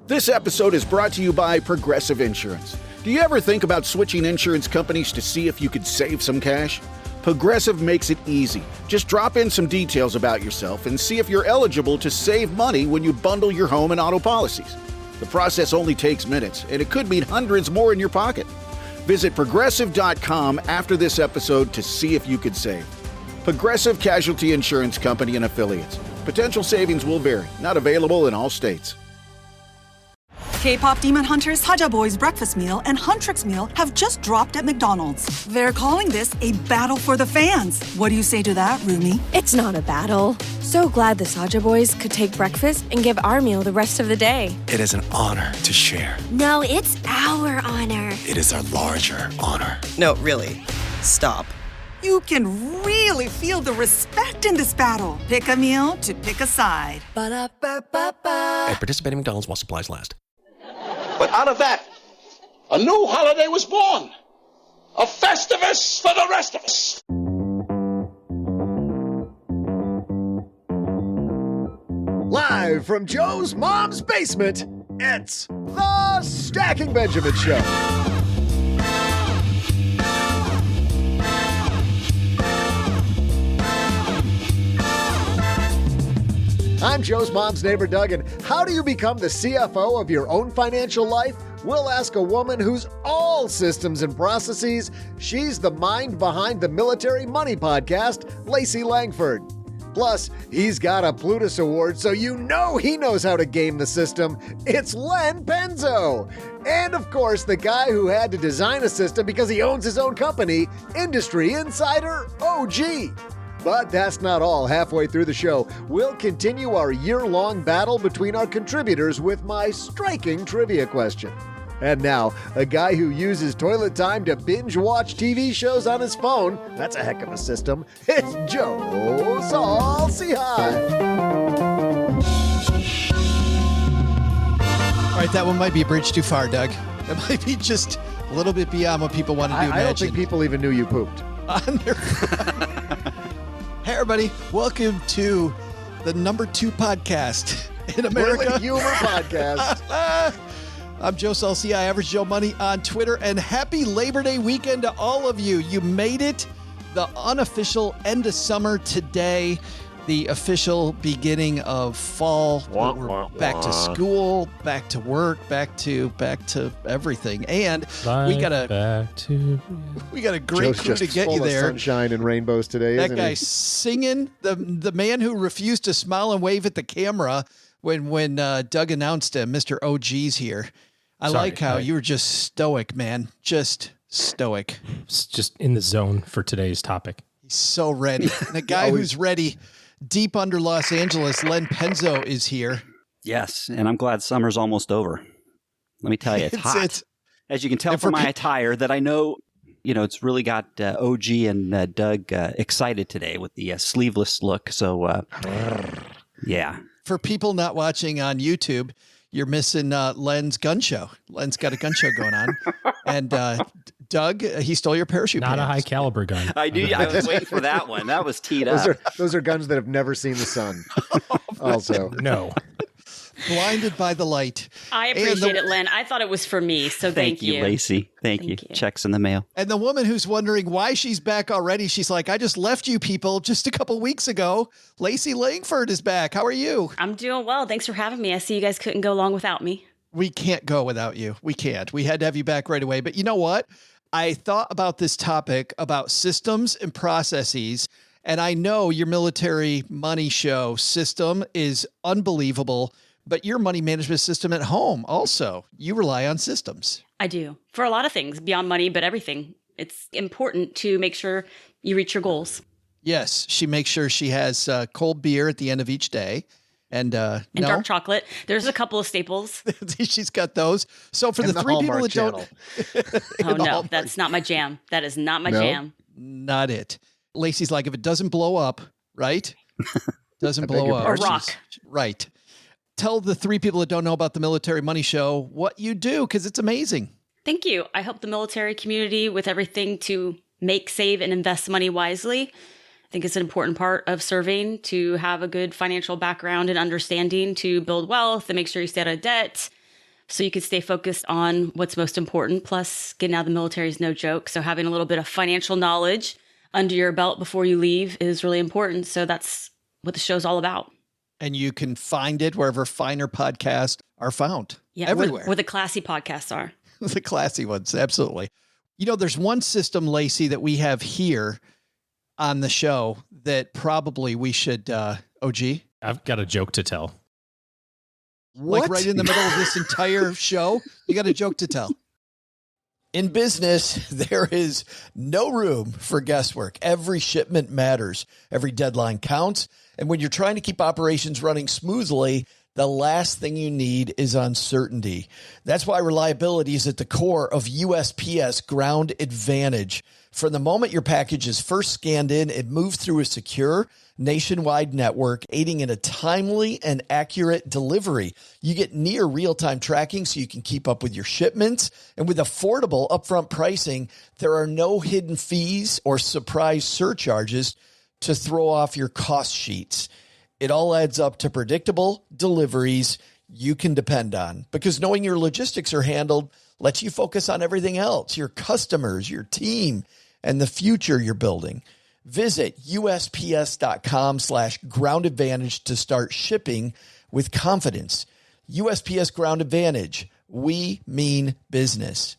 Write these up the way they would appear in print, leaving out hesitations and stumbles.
This episode is brought to you by Progressive Insurance. Do you ever think about switching insurance companies to see if you could save some cash? Progressive makes it easy. Just drop in some details about yourself and see if you're eligible to save money when you bundle your home and auto policies. The process only takes minutes, and it could mean hundreds more in your pocket. Visit Progressive.com after this episode to see if you could save. Progressive Casualty Insurance Company and Affiliates. Potential savings will vary. Not available in all states. K-pop Demon Hunters, Haja Boys breakfast meal and Huntrix meal have just dropped at McDonald's. They're calling this a battle for the fans. What do you say to that, Rumi? It's not a battle. So glad the Saja Boys could take breakfast and give our meal the rest of the day. It is an honor to share. No, it's our honor. It is our larger honor. No, really. Stop. You can really feel the respect in this battle. Pick a meal to pick a side. Ba-da-ba-ba-ba. At participating McDonald's while supplies last. But out of that, a new holiday was born. A Festivus for the rest of us. Live from Joe's mom's basement, it's the Stacking Benjamin Show. I'm Joe's mom's neighbor, Doug, and how do you become the CFO of your own financial life? We'll ask a woman who's all systems and processes. She's the mind behind the Military Money podcast, Lacey Langford. Plus, he's got a PLUTUS award, so you know he knows how to game the system. It's Len Penzo. And of course, the guy who had to design a system because he owns his own company, Industry Insider OG. But that's not all. Halfway through the show, we'll continue our year-long battle between our contributors with my striking trivia question. And now, a guy who uses toilet time to binge-watch TV shows on his phone. That's a heck of a system. It's Joe Saul-Sehy. All right, that one might be a bridge too far, Doug. That might be just a little bit beyond what people want to do. I don't think people even knew you pooped. Hey, everybody. Welcome to the number 2 podcast in America. Really humor podcast. I'm Joe Saul-Sehy, Average Joe Money on Twitter, and happy Labor Day weekend to all of you. You made it. The unofficial end of summer today. The official beginning of fall. We're back to school, back to work, back to everything. And we got a great crew to get you there. Sunshine and rainbows today. That guy singing, the man who refused to smile and wave at the camera when Doug announced him, Mr. OG's here. I like how you were just stoic, man. Just stoic. Just in the zone for today's topic. He's so ready. And a guy who's ready. Deep under Los Angeles, Len Penzo is here. Yes, and I'm glad summer's almost over. Let me tell you, it's hot. As you can tell from my attire, that I know, it's really got OG and Doug excited today with the sleeveless look. So, yeah. For people not watching on YouTube, you're missing Len's gun show. Len's got a gun show going on. And Doug, he stole your parachute Not pants. a high caliber gun. I knew. I was waiting for that one. That was teed up. Those are guns that have never seen the sun. Also. No. Blinded by the light. I appreciate it, Len. I thought it was for me, so thank you. Lacey. Thank you. Checks in the mail. And the woman who's wondering why she's back already, she's like, I just left you people just a couple weeks ago. Lacey Langford is back. How are you? I'm doing well. Thanks for having me. I see you guys couldn't go long without me. We can't go without you. We can't. We had to have you back right away. But you know what? I thought about this topic about systems and processes, and I know your military money show system is unbelievable, but your money management system at home also, you rely on systems. I do. For a lot of things, beyond money, but everything. It's important to make sure you reach your goals. Yes, she makes sure she has cold beer at the end of each day. And dark chocolate. There's a couple of staples. She's got those. So for the 3 people that don't... Oh, no, that's not my jam. That is not my jam. Not it. Lacey's like, if it doesn't blow up, right? Doesn't blow up. Or rock. Right. Tell the 3 people that don't know about the Military Money Show what you do, because it's amazing. Thank you. I help the military community with everything to make, save, and invest money wisely. I think it's an important part of serving to have a good financial background and understanding to build wealth and make sure you stay out of debt. so you can stay focused on what's most important. Plus, getting out of the military is no joke. So having a little bit of financial knowledge under your belt before you leave is really important. So that's what the show's all about. And you can find it wherever finer podcasts are found. Yeah, everywhere. Where the classy podcasts are. The classy ones, absolutely. You know, there's one system, Lacey, that we have here on the show that probably we should, OG? I've got a joke to tell. What? Like right in the middle of this entire show? You got a joke to tell. In business, there is no room for guesswork. Every shipment matters. Every deadline counts. And when you're trying to keep operations running smoothly, the last thing you need is uncertainty. That's why reliability is at the core of USPS Ground Advantage. From the moment your package is first scanned in, it moves through a secure nationwide network, aiding in a timely and accurate delivery. You get near real-time tracking so you can keep up with your shipments. And with affordable upfront pricing, there are no hidden fees or surprise surcharges to throw off your cost sheets. It all adds up to predictable deliveries you can depend on, because knowing your logistics are handled lets you focus on everything else, your customers, your team, and the future you're building. Visit USPS.com/Ground Advantage to start shipping with confidence. USPS Ground Advantage. We mean business.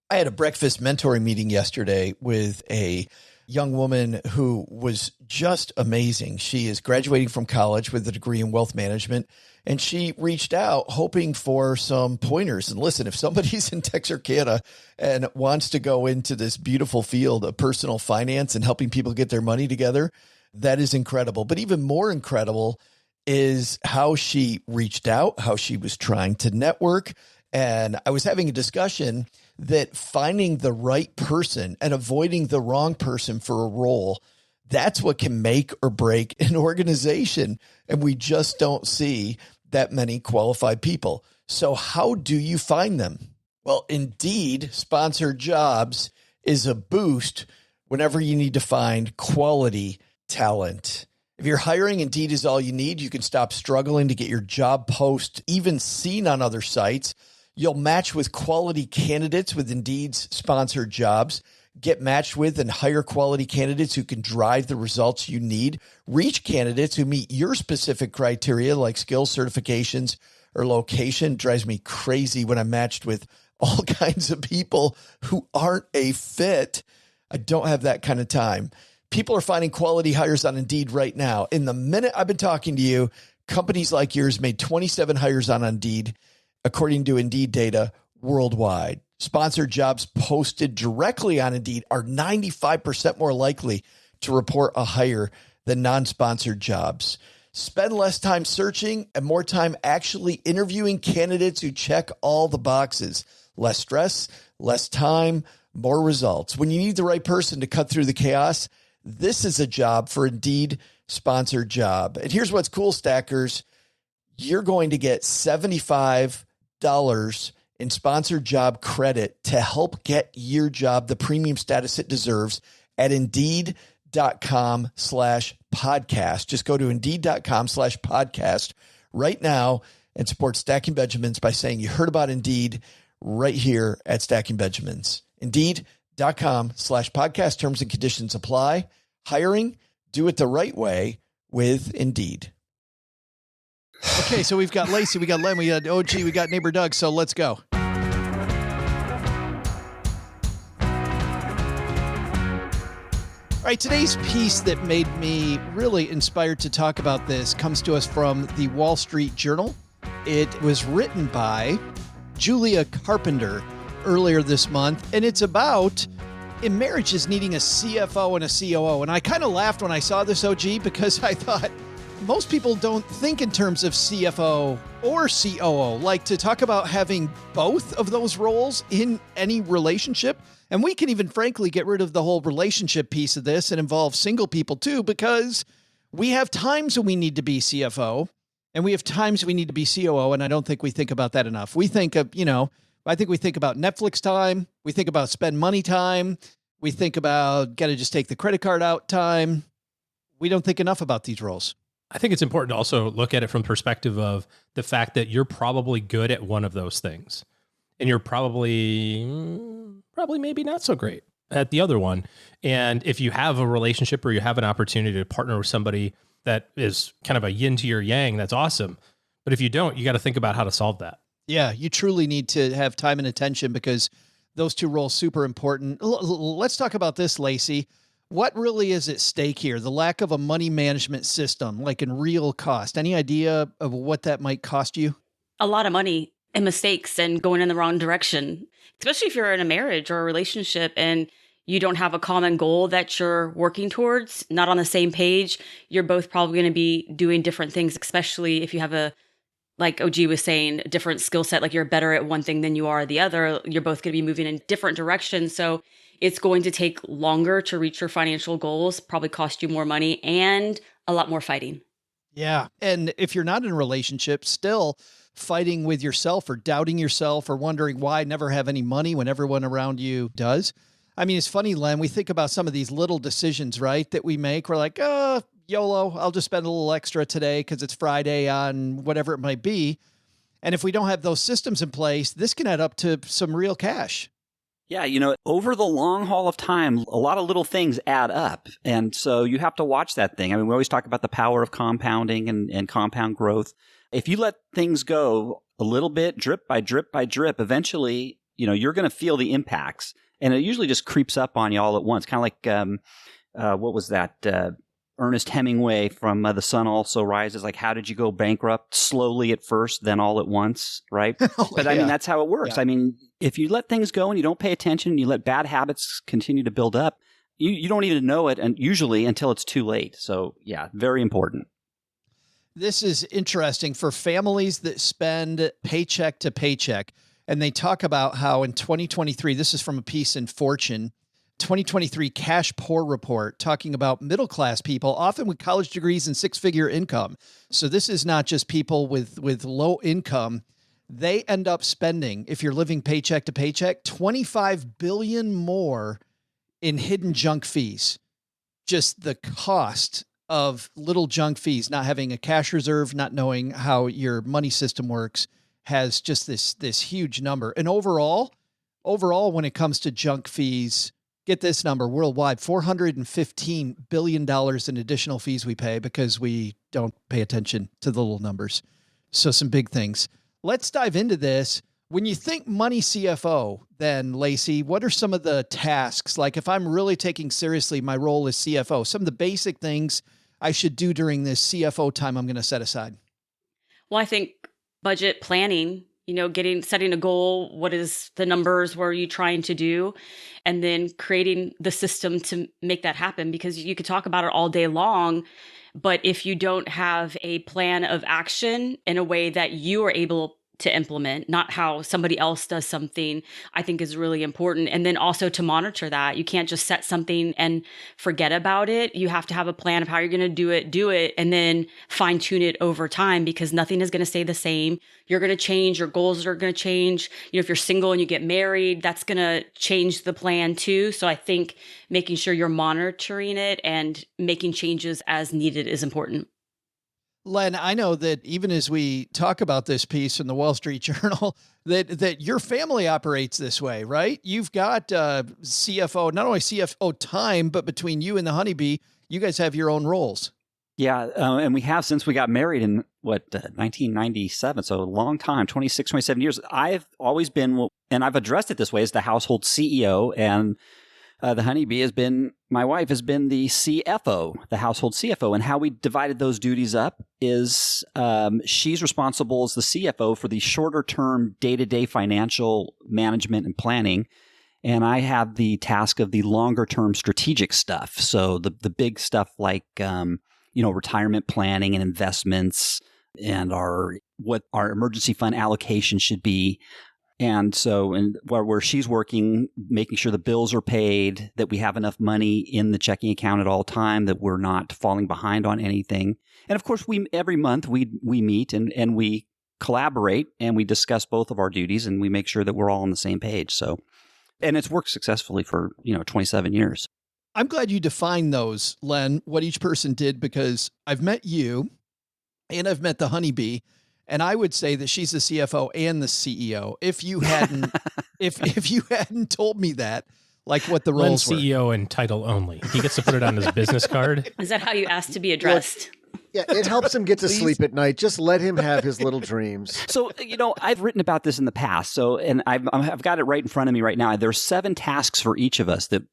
I had a breakfast mentoring meeting yesterday with a young woman who was just amazing. She is graduating from college with a degree in wealth management, and she reached out hoping for some pointers. And listen, if somebody's in Texarkana and wants to go into this beautiful field of personal finance and helping people get their money together, that is incredible. But even more incredible is how she reached out, how she was trying to network. And I was having a discussion that finding the right person and avoiding the wrong person for a role, that's what can make or break an organization. And we just don't see that many qualified people. So how do you find them? Well, Indeed sponsored jobs is a boost whenever you need to find quality talent. If you're hiring, Indeed is all you need. You can stop struggling to get your job post even seen on other sites. You'll match with quality candidates with Indeed's sponsored jobs. Get matched with and hire quality candidates who can drive the results you need. Reach candidates who meet your specific criteria like skills, certifications, or location. It drives me crazy when I'm matched with all kinds of people who aren't a fit. I don't have that kind of time. People are finding quality hires on Indeed right now. In the minute I've been talking to you, companies like yours made 27 hires on Indeed, according to Indeed data worldwide. Sponsored jobs posted directly on Indeed are 95% more likely to report a hire than non-sponsored jobs. Spend less time searching and more time actually interviewing candidates who check all the boxes. Less stress, less time, more results. When you need the right person to cut through the chaos, this is a job for Indeed sponsored job. And here's what's cool, stackers. You're going to get $75 in sponsored job credit to help get your job the premium status it deserves at Indeed.com/podcast. Just go to Indeed.com/podcast right now and support Stacking Benjamins by saying you heard about Indeed right here at Stacking Benjamins. Indeed.com/podcast. Terms and conditions apply. Hiring, do it the right way with Indeed. Okay, so we've got Lacey, we got Len, we got OG, we got neighbor Doug, so let's go. All right, today's piece that made me really inspired to talk about this comes to us from the Wall Street Journal. It was written by Julia Carpenter earlier this month, and it's about in marriages needing a CFO and a COO. And I kind of laughed when I saw this, OG, because I thought most people don't think in terms of CFO or COO. Like, to talk about having both of those roles in any relationship. And we can even frankly get rid of the whole relationship piece of this and involve single people too, because we have times when we need to be CFO and we have times we need to be COO. And I don't think we think about that enough. We think of, I think we think about Netflix time. We think about spend money time. We think about got to just take the credit card out time. We don't think enough about these roles. I think it's important to also look at it from the perspective of the fact that you're probably good at one of those things. And you're probably maybe not so great at the other one. And if you have a relationship or you have an opportunity to partner with somebody that is kind of a yin to your yang, that's awesome. But if you don't, you got to think about how to solve that. Yeah, you truly need to have time and attention because those two roles super important. Let's talk about this, Lacey. What really is at stake here? The lack of a money management system, like in real cost. Any idea of what that might cost you? A lot of money and mistakes and going in the wrong direction, especially if you're in a marriage or a relationship and you don't have a common goal that you're working towards, not on the same page. You're both probably going to be doing different things, especially if you have a, like OG was saying, a different skill set, like you're better at one thing than you are the other. You're both going to be moving in different directions. So it's going to take longer to reach your financial goals, probably cost you more money and a lot more fighting. Yeah. And if you're not in a relationship, still fighting with yourself or doubting yourself or wondering why I never have any money when everyone around you does. I mean, it's funny, Len, we think about some of these little decisions, right, that we make. We're like, YOLO, I'll just spend a little extra today because it's Friday on whatever it might be. And if we don't have those systems in place, this can add up to some real cash. Yeah, over the long haul of time, a lot of little things add up. And so you have to watch that thing. I mean, we always talk about the power of compounding and compound growth. If you let things go a little bit, drip by drip by drip, eventually, you're going to feel the impacts. And it usually just creeps up on you all at once. Kind of like, what was that? Ernest Hemingway from The Sun Also Rises. Like, how did you go bankrupt? Slowly at first, then all at once, right? But I mean, that's how it works. Yeah. I mean, if you let things go and you don't pay attention, you let bad habits continue to build up, you don't even know it, and usually until it's too late. So yeah, very important. This is interesting for families that spend paycheck to paycheck. And they talk about how in 2023, this is from a piece in Fortune, 2023 Cash Poor Report, talking about middle-class people, often with college degrees and six-figure income. So this is not just people with low income. They end up spending, if you're living paycheck to paycheck, $25 billion more in hidden junk fees. Just the cost of little junk fees, not having a cash reserve, not knowing how your money system works, has just this huge number. And overall, when it comes to junk fees, get this number worldwide, $415 billion in additional fees we pay because we don't pay attention to the little numbers. So some big things. Let's dive into this. When you think money CFO, then Lacey, what are some of the tasks? Like if I'm really taking seriously my role as CFO, some of the basic things I should do during this CFO time I'm going to set aside. Well, I think budget planning, setting a goal. What is the numbers? What are you trying to do? And then creating the system to make that happen, because you could talk about it all day long. But if you don't have a plan of action in a way that you are able to implement, not how somebody else does something, I think is really important. And then also to monitor that. You can't just set something and forget about it. You have to have a plan of how you're going to do it, and then fine tune it over time, because nothing is going to stay the same. You're going to change. Your goals are going to change. If you're single and you get married, that's going to change the plan too. So I think making sure you're monitoring it and making changes as needed is important. Len, I know that even as we talk about this piece in the Wall Street Journal, that your family operates this way, right? You've got CFO, not only CFO time, but between you and the honeybee, you guys have your own roles. Yeah, and we have since we got married in, 1997, so a long time, 26, 27 years. I've always been, and I've addressed it this way, as the household CEO, and the honeybee my wife has been the CFO, the household CFO. And how we divided those duties up is she's responsible as the CFO for the shorter term day-to-day financial management and planning. And I have the task of the longer term strategic stuff. So the big stuff like, retirement planning and investments and what our emergency fund allocation should be. And so, where she's working, making sure the bills are paid, that we have enough money in the checking account at all time, that we're not falling behind on anything. And of course, every month we meet and we collaborate and we discuss both of our duties and we make sure that we're all on the same page. So, and it's worked successfully for 27 years. I'm glad you defined those, Len, what each person did, because I've met you and I've met the honeybee. And I would say that she's the CFO and the CEO. If you hadn't, if you hadn't told me that, like what the roles were. CEO and title only. He gets to put it on his business card. Is that how you asked to be addressed? Yeah, it helps him get to sleep at night. Just let him have his little dreams. So, I've written about this in the past. So, and I've got it right in front of me right now. There's 7 tasks for each of us that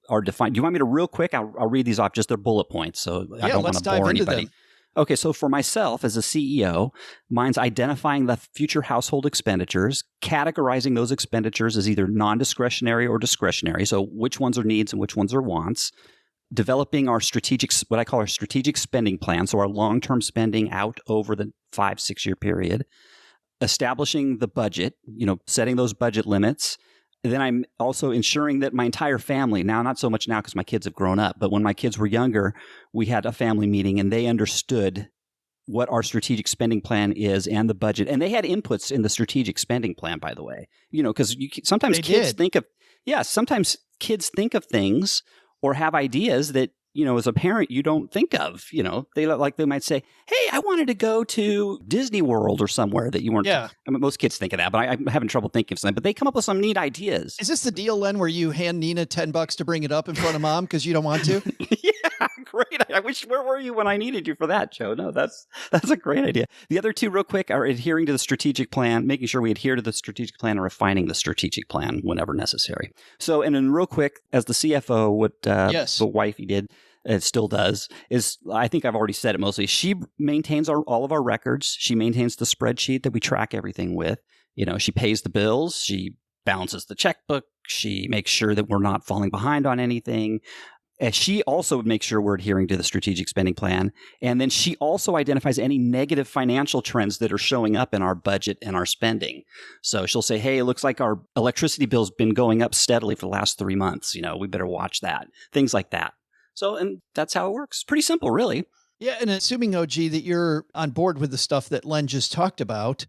are defined. Do you want me to real quick? I'll read these off, just their bullet points. So I don't want to bore anybody. Them. Okay, so for myself as a CEO, mine's identifying the future household expenditures, categorizing those expenditures as either non-discretionary or discretionary. So which ones are needs and which ones are wants. Developing our what I call our strategic spending plan. So our long-term spending out over the 5-6 year period. Establishing the budget, setting those budget limits. Then I'm also ensuring that my entire family, now not so much now because my kids have grown up, but when my kids were younger, we had a family meeting and they understood what our strategic spending plan is and the budget. And they had inputs in the strategic spending plan, by the way, because sometimes kids think of things or have ideas that, as a parent, you don't think of. They might say, "Hey, I wanted to go to Disney World or somewhere that you weren't." Yeah. I mean, most kids think of that, but I'm having trouble thinking of something. But they come up with some neat ideas. Is this the deal, Len, where you hand Nina $10 to bring it up in front of mom because you don't want to? Yeah, great. Where were you when I needed you for that, Joe? No, that's a great idea. The other 2, real quick, are adhering to the strategic plan, making sure we adhere to the strategic plan and refining the strategic plan whenever necessary. So, and then real quick, as the CFO, what the wifey did, it still does, is I think I've already said it mostly. She maintains all of our records. She maintains the spreadsheet that we track everything with. She pays the bills. She balances the checkbook. She makes sure that we're not falling behind on anything. And she also makes sure we're adhering to the strategic spending plan. And then she also identifies any negative financial trends that are showing up in our budget and our spending. So she'll say, "Hey, it looks like our electricity bill's been going up steadily for the last 3 months. We better watch that." Things like that. So, and that's how it works. Pretty simple, really. Yeah, and assuming, OG, that you're on board with the stuff that Len just talked about,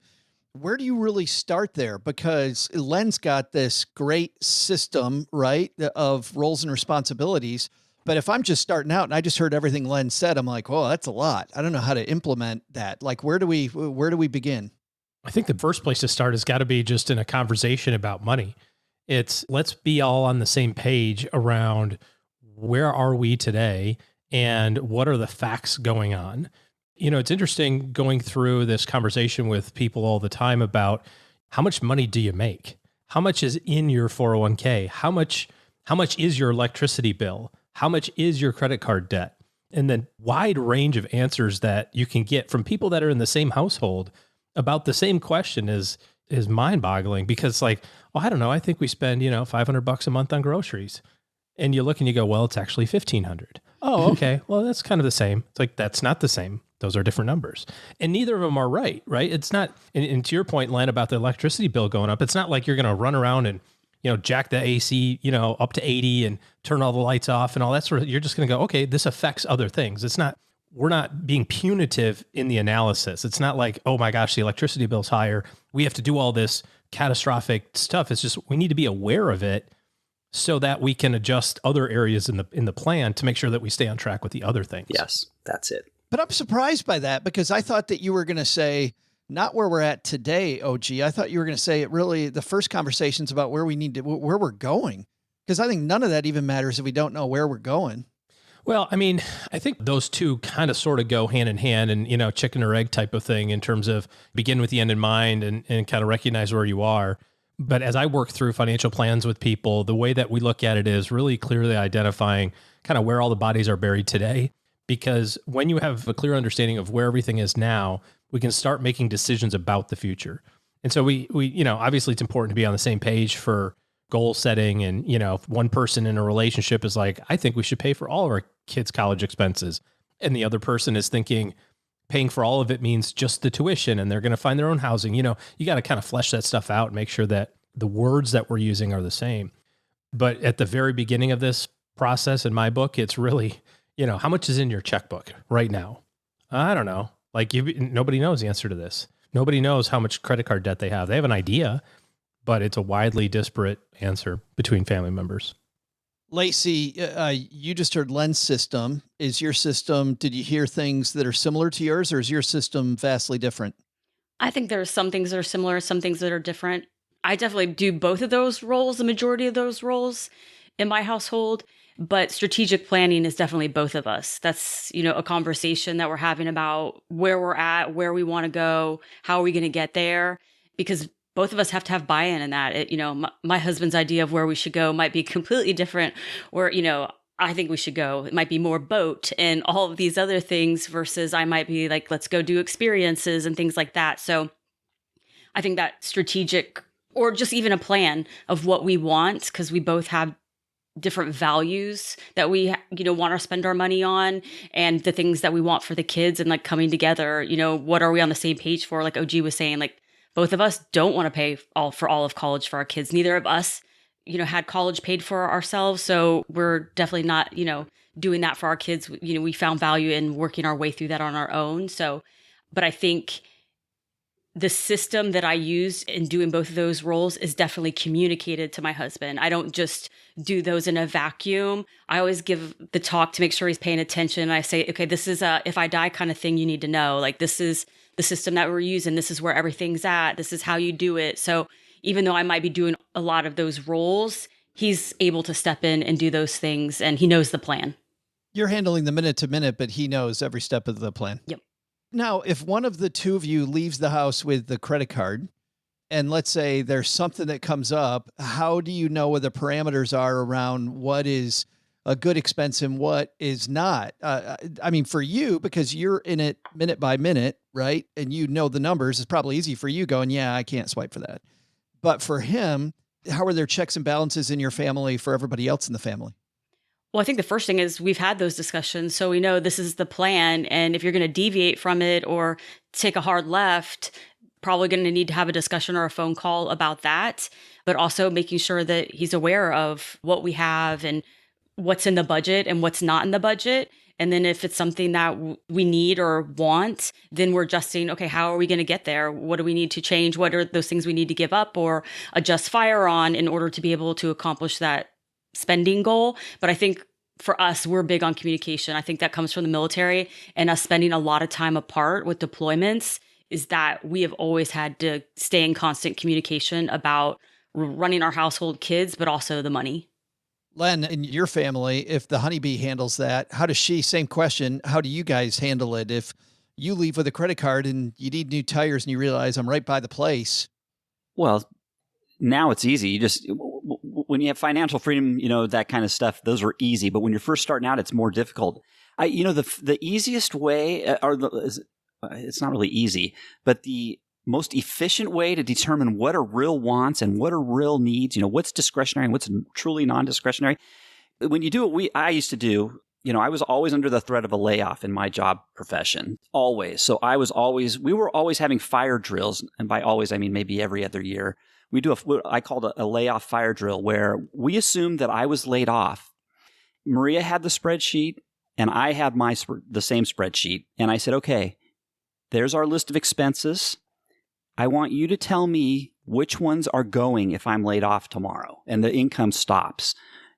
where do you really start there? Because Len's got this great system, right, of roles and responsibilities. But if I'm just starting out and I just heard everything Len said, I'm like, well, that's a lot. I don't know how to implement that. Like, where do we begin? I think the first place to start has got to be just in a conversation about money. Let's be all on the same page around where are we today and what are the facts going on. It's interesting going through this conversation with people all the time about how much money do you make? How much is in your 401k? How much is your electricity bill? How much is your credit card debt? And the wide range of answers that you can get from people that are in the same household about the same question is mind-boggling, because I don't know, I think we spend, $500 a month on groceries. And you look and you go, well, it's actually $1,500. Oh, okay. Well, that's kind of the same. It's like, that's not the same. Those are different numbers. And neither of them are right? It's not, and to your point, Len, about the electricity bill going up, it's not like you're going to run around and, jack the AC, up to 80 and turn all the lights off and all that sort of, you're just going to go, okay, this affects other things. We're not being punitive in the analysis. It's not like, oh my gosh, the electricity bill's higher. We have to do all this catastrophic stuff. It's just, we need to be aware of it so that we can adjust other areas in the plan to make sure that we stay on track with the other things. Yes, that's it. But I'm surprised by that, because I thought that you were going to say, not where we're at today, OG. I thought you were going to say the first conversation's about where we're going. Because I think none of that even matters if we don't know where we're going. Well, I mean, I think those two kind of sort of go hand in hand and, chicken or egg type of thing in terms of begin with the end in mind and kind of recognize where you are. But as I work through financial plans with people, the way that we look at it is really clearly identifying kind of where all the bodies are buried today. Because when you have a clear understanding of where everything is now, we can start making decisions about the future. And so we obviously it's important to be on the same page for goal setting. And, if one person in a relationship is like, I think we should pay for all of our kids' college expenses. And the other person is thinking paying for all of it means just the tuition and they're going to find their own housing. You got to kind of flesh that stuff out and make sure that the words that we're using are the same. But at the very beginning of this process, in my book, it's really, how much is in your checkbook right now? I don't know. Nobody knows the answer to this. Nobody knows how much credit card debt they have. They have an idea, but it's a widely disparate answer between family members. Lacey, you just heard Len's system. Is your system, did you hear things that are similar to yours, or is your system vastly different? I think there are some things that are similar, some things that are different. I definitely do both of those roles, the majority of those roles in my household, but strategic planning is definitely both of us. That's, a conversation that we're having about where we're at, where we want to go, how are we going to get there? Because both of us have to have buy-in in that. My husband's idea of where we should go might be completely different, where, I think we should go. It might be more boat and all of these other things versus I might be like, let's go do experiences and things like that. So I think that strategic, or just even a plan of what we want, because we both have different values that we, want to spend our money on, and the things that we want for the kids, and like coming together, what are we on the same page for? Like OG was saying, like both of us don't want to pay for all of college for our kids. Neither of us, had college paid for ourselves. So we're definitely not, doing that for our kids. We found value in working our way through that on our own. So, but I think the system that I use in doing both of those roles is definitely communicated to my husband. I don't just do those in a vacuum. I always give the talk to make sure he's paying attention. I say, okay, this is a if I die kind of thing you need to know. Like, this is the system that we're using. This is where everything's at. This is how you do it. So even though I might be doing a lot of those roles, he's able to step in and do those things, and he knows the plan. You're handling the minute to minute, but he knows every step of the plan. Yep. Now, if one of the two of you leaves the house with the credit card, and let's say there's something that comes up, how do you know what the parameters are around what is a good expense and what is not? I mean, for you, because you're in it minute by minute, right? And you know the numbers, it's probably easy for you going, yeah, I can't swipe for that. But for him, how are there checks and balances in your family for everybody else in the family? Well, I think the first thing is we've had those discussions. So we know this is the plan. And if you're going to deviate from it or take a hard left, probably going to need to have a discussion or a phone call about that. But also making sure that he's aware of what we have and what's in the budget and what's not in the budget. And then if it's something that we need or want, then we're adjusting, okay, how are we going to get there? What do we need to change? What are those things we need to give up or adjust fire on in order to be able to accomplish that spending goal? But I think for us, we're big on communication. I think that comes from the military and us spending a lot of time apart with deployments, is that we have always had to stay in constant communication about running our household, kids, but also the money. Len, in your family, if the honeybee handles that, how does she, same question, how do you guys handle it? If you leave with a credit card and you need new tires and you realize I'm right by the place. Well, now it's easy. You just, when you have financial freedom, that kind of stuff, those are easy. But when you're first starting out, it's more difficult. The easiest way, it's not really easy, but the most efficient way to determine what are real wants and what are real needs, what's discretionary and what's truly non-discretionary. When you do what I used to do, I was always under the threat of a layoff in my job profession, always. So we were always having fire drills. And by always, I mean maybe every other year. We do what I called a layoff fire drill, where we assumed that I was laid off. Maria had the spreadsheet and I had the same spreadsheet. And I said, okay, there's our list of expenses. I want you to tell me which ones are going if I'm laid off tomorrow and the income stops.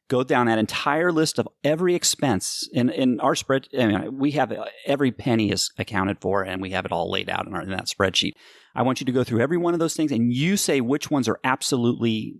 Go down that entire list of every expense in our spread. We have every penny is accounted for and we have it all laid out in that spreadsheet. I want you to go through every one of those things and you say which ones are absolutely,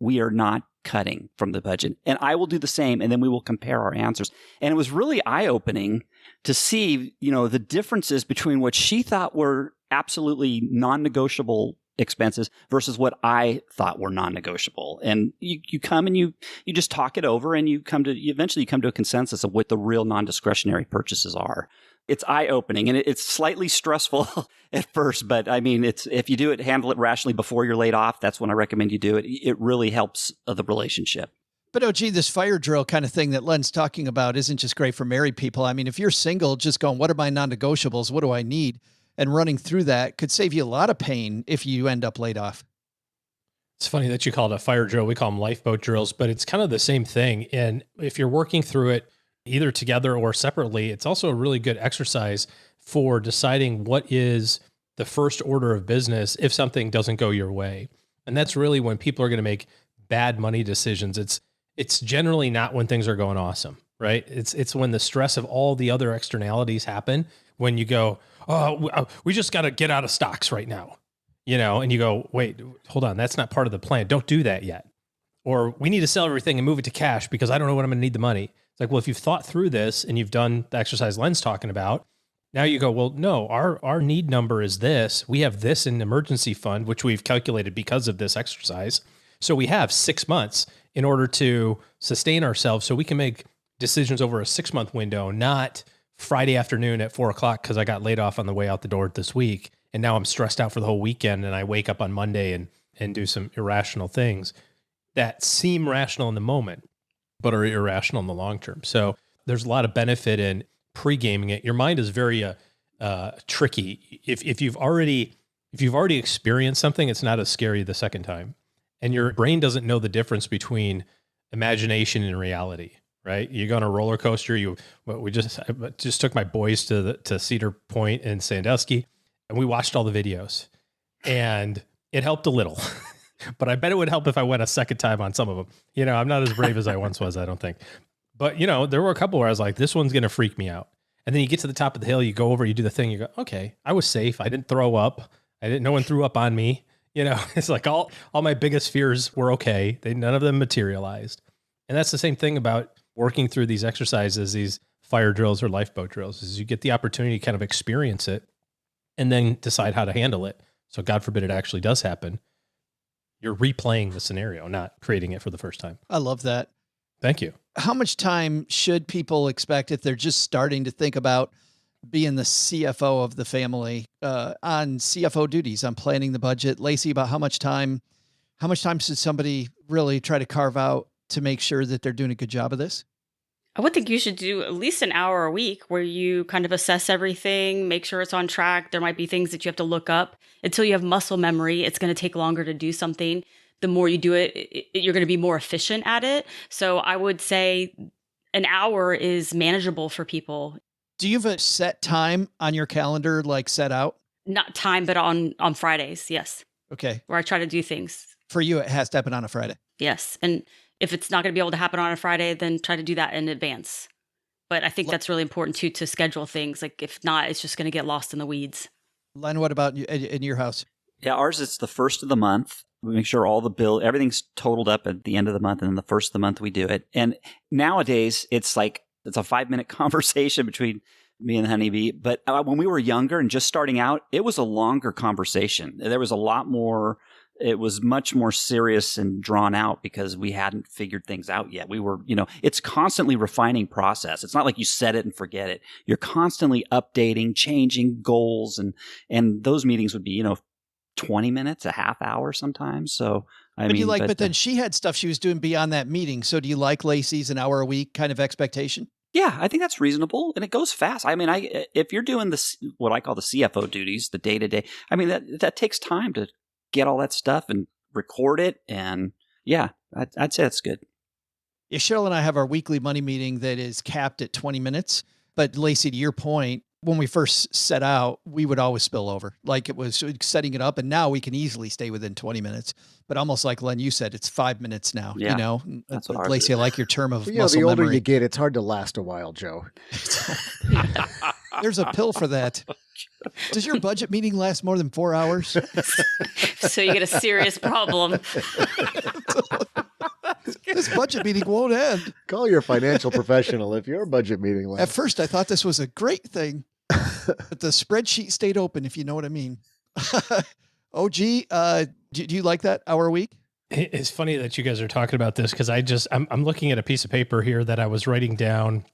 we are not cutting from the budget. And I will do the same, and then we will compare our answers. And it was really eye-opening to see, the differences between what she thought were absolutely non-negotiable expenses versus what I thought were non-negotiable. And you come and you just talk it over, and you eventually come to a consensus of what the real non-discretionary purchases are. It's eye-opening, and it's slightly stressful at first, but I mean, if you do it, handle it rationally before you're laid off, that's when I recommend you do it. It really helps the relationship. But OG, this fire drill kind of thing that Len's talking about isn't just great for married people. I mean, if you're single, just going, what are my non-negotiables? What do I need? And running through that could save you a lot of pain if you end up laid off. It's funny that you call it a fire drill. We call them lifeboat drills, but it's kind of the same thing. And if you're working through it either together or separately, it's also a really good exercise for deciding what is the first order of business if something doesn't go your way. And that's really when people are going to make bad money decisions. it's generally not when things are going awesome, right? It's when the stress of all the other externalities happen, when you go, oh, we just got to get out of stocks right now, and you go, wait, hold on, that's not part of the plan. Don't do that yet. Or we need to sell everything and move it to cash because I don't know when I'm going to need the money. It's like, well, if you've thought through this and you've done the exercise Len's talking about, now you go, well, no, our need number is this. We have this in emergency fund, which we've calculated because of this exercise. So we have 6 months in order to sustain ourselves so we can make decisions over a 6-month window, not Friday afternoon at 4:00 because I got laid off on the way out the door this week. And now I'm stressed out for the whole weekend and I wake up on Monday and do some irrational things that seem rational in the moment, but are irrational in the long term. So there's a lot of benefit in pre-gaming it. Your mind is very tricky. If you've already experienced something, it's not as scary the second time. And your brain doesn't know the difference between imagination and reality, right? You go on a roller coaster. I just took my boys to Cedar Point and Sandusky, and we watched all the videos, and it helped a little. But I bet it would help if I went a second time on some of them. I'm not as brave as I once was, I don't think. But, there were a couple where I was like, this one's going to freak me out. And then you get to the top of the hill, you go over, you do the thing, you go, okay, I was safe. I didn't throw up. No one threw up on me. It's like all my biggest fears were okay. None of them materialized. And that's the same thing about working through these exercises, these fire drills or lifeboat drills, is you get the opportunity to kind of experience it and then decide how to handle it. So God forbid it actually does happen. You're replaying the scenario, not creating it for the first time. I love that. Thank you. How much time should people expect if they're just starting to think about being the CFO of the family on CFO duties, on planning the budget? Lacey, about how much time should somebody really try to carve out to make sure that they're doing a good job of this? I would think you should do at least an hour a week where you kind of assess everything, make sure it's on track. There might be things that you have to look up. Until you have muscle memory, it's going to take longer to do something. The more you do it, you're going to be more efficient at it. So I would say an hour is manageable for people. Do you have a set time on your calendar, like set out? Not time, but on Fridays, yes. Okay. Where I try to do things. For you, it has to happen on a Friday. Yes. And if it's not going to be able to happen on a Friday, then try to do that in advance. But I think that's really important too, to schedule things. Like if not, it's just going to get lost in the weeds. Len, what about in your house? Yeah, ours, it's the first of the month. We make sure all the everything's totaled up at the end of the month, and then the first of the month we do it. And nowadays, it's a 5-minute conversation between me and the honeybee. But when we were younger and just starting out, it was a longer conversation. There was a lot more. It was much more serious and drawn out because we hadn't figured things out yet. We were, it's constantly refining process. It's not like you set it and forget it. You're constantly updating, changing goals, and those meetings would be, 20 minutes, a half hour sometimes. So but then she had stuff she was doing beyond that meeting. So do you like Lacey's an hour a week kind of expectation? Yeah, I think that's reasonable, and it goes fast. If you're doing what I call the CFO duties, the day to day, that takes time to get all that stuff and record it. And yeah, I'd say that's good. Yeah, Cheryl and I have our weekly money meeting that is capped at 20 minutes. But Lacey, to your point, when we first set out, we would always spill over. Like it was setting it up, and now we can easily stay within 20 minutes. But almost like Len, you said, it's 5 minutes now. Yeah, that's what Lacey, I like your term of muscle the older memory. you get, it's hard to last a while, Joe. There's a pill for that. Does your budget meeting last more than 4 hours? So you get a serious problem. This budget meeting won't end. Call your financial professional if your budget meeting lasts. At first, I thought this was a great thing, but the spreadsheet stayed open, if you know what I mean. OG, do you like that hour a week? It's funny that you guys are talking about this because I'm looking at a piece of paper here that I was writing down.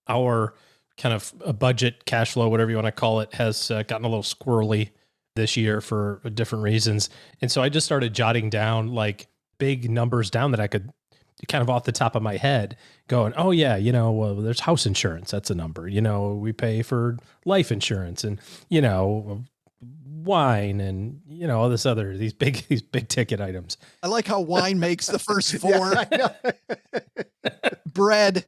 Our kind of a budget, cash flow, whatever you want to call it, has gotten a little squirrely this year for different reasons. And so I just started jotting down like big numbers down that I could kind of off the top of my head going, oh yeah, there's house insurance. That's a number, we pay for life insurance and, wine and, all this other, these big ticket items. I like how wine makes the first four. Bread,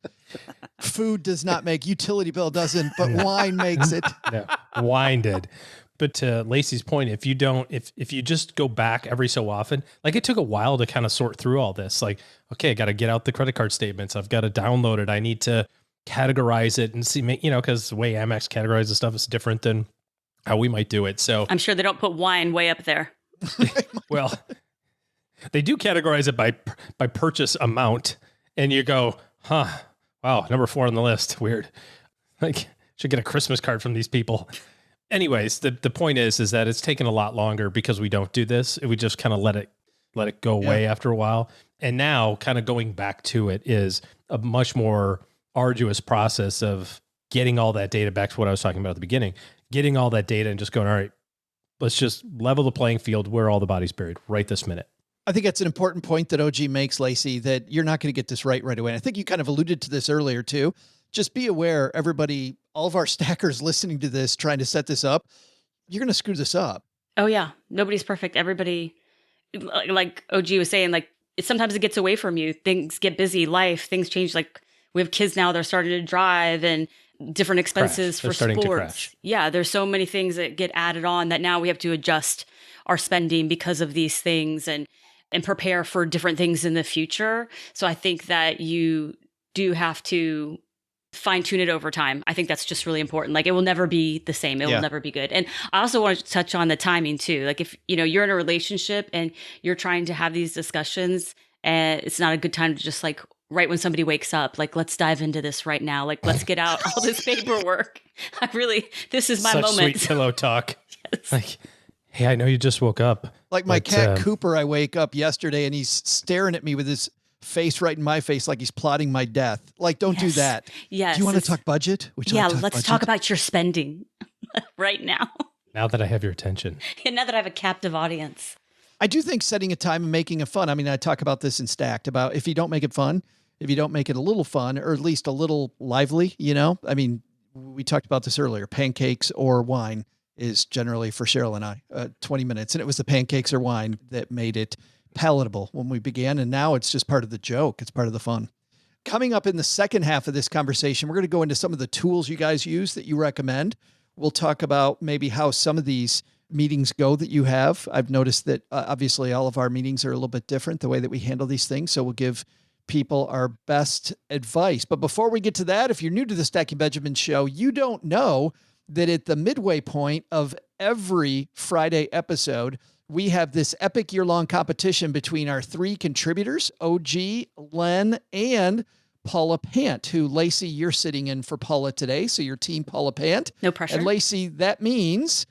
food does not make, utility bill doesn't, but wine makes it. No, wine did. But to Lacey's point, if you just go back every so often, like it took a while to kind of sort through all this. Like, okay, I got to get out the credit card statements. I've got to download it. I need to categorize it and see, because the way Amex categorizes stuff is different than how we might do it. So I'm sure they don't put wine way up there. Well, they do categorize it by purchase amount, and you go, wow, number 4 on the list. Weird. Like, should get a Christmas card from these people. Anyways, the point is that it's taken a lot longer because we don't do this. We just kind of let it go away after a while. And now kind of going back to it is a much more arduous process of getting all that data, back to what I was talking about at the beginning, getting all that data and just going, all right, let's just level the playing field where all the body's buried right this minute. I think that's an important point that OG makes, Lacey, that you're not going to get this right away. And I think you kind of alluded to this earlier too. Just be aware, everybody, all of our stackers listening to this, trying to set this up, you're going to screw this up. Oh yeah. Nobody's perfect. Everybody, like OG was saying, like sometimes it gets away from you. Things get busy, life, things change. Like we have kids now, they're starting to drive and different expenses for sports. Yeah. There's so many things that get added on that now we have to adjust our spending because of these things and prepare for different things in the future. So I think that you do have to fine tune it over time. I think that's just really important. Like it will never be the same. It will never be good. And I also want to touch on the timing too. Like if, you're in a relationship and you're trying to have these discussions and it's not a good time to just like right when somebody wakes up, like, let's dive into this right now. Like, let's get out all this paperwork. This is my moment. Sweet pillow talk. Yes. Like, hey, I know you just woke up. Like my cat Cooper, I wake up yesterday and he's staring at me with his face right in my face like he's plotting my death. Like, don't do that. Yes. Do you want to talk budget? Let's talk about your spending right now. Now that I have your attention. And now that I have a captive audience. I do think setting a time and making it fun. I mean, I talk about this in Stacked about if you don't make it fun, if you don't make it a little fun or at least a little lively, I mean, we talked about this earlier, pancakes or wine is generally for Cheryl and I 20 minutes. And it was the pancakes or wine that made it palatable when we began. And now it's just part of the joke. It's part of the fun. Coming up in the second half of this conversation, we're going to go into some of the tools you guys use that you recommend. We'll talk about maybe how some of these meetings go that you have. I've noticed that obviously all of our meetings are a little bit different, the way that we handle these things. So we'll give people our best advice. But before we get to that, if you're new to the Stacking Benjamin show, you don't know that at the midway point of every Friday episode, we have this epic year-long competition between our 3 contributors, OG, Len, and Paula Pant, who, Lacey, you're sitting in for Paula today. So you're Team Paula Pant. No pressure. And Lacey, that means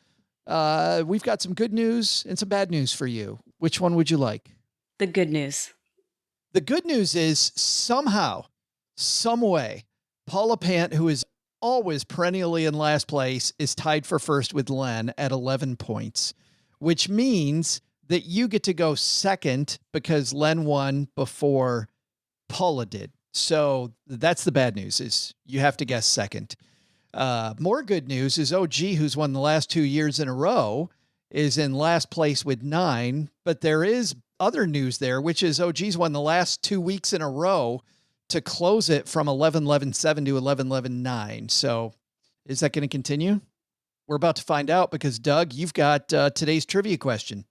we've got some good news and some bad news for you. Which one would you like? The good news. The good news is somehow, some way, Paula Pant, who is always perennially in last place, is tied for first with Len at 11 points, which means that you get to go second because Len won before Paula did. So that's the bad news, is you have to guess second. More good news is OG, who's won the last 2 years in a row, is in last place with 9, but there is other news there, which is OG's won the last 2 weeks in a row to close it from 11-11-7 to 11-11-9. So is that going to continue? We're about to find out because, Doug, you've got today's trivia question.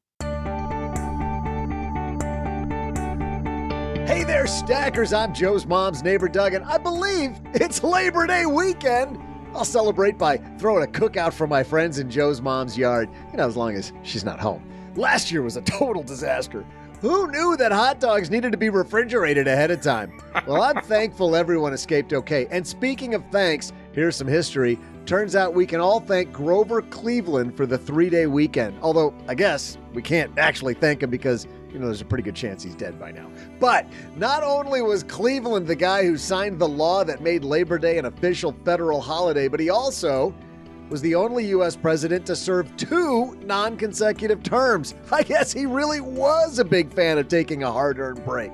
Hey there, Stackers. I'm Joe's mom's neighbor, Doug, and I believe it's Labor Day weekend. I'll celebrate by throwing a cookout for my friends in Joe's mom's yard, as long as she's not home. Last year was a total disaster. Who knew that hot dogs needed to be refrigerated ahead of time? Well, I'm thankful everyone escaped okay. And speaking of thanks, here's some history. Turns out we can all thank Grover Cleveland for the 3-day weekend. Although, I guess we can't actually thank him because, there's a pretty good chance he's dead by now. But not only was Cleveland the guy who signed the law that made Labor Day an official federal holiday, but he also was the only U.S. president to serve 2 non-consecutive terms. I guess he really was a big fan of taking a hard-earned break.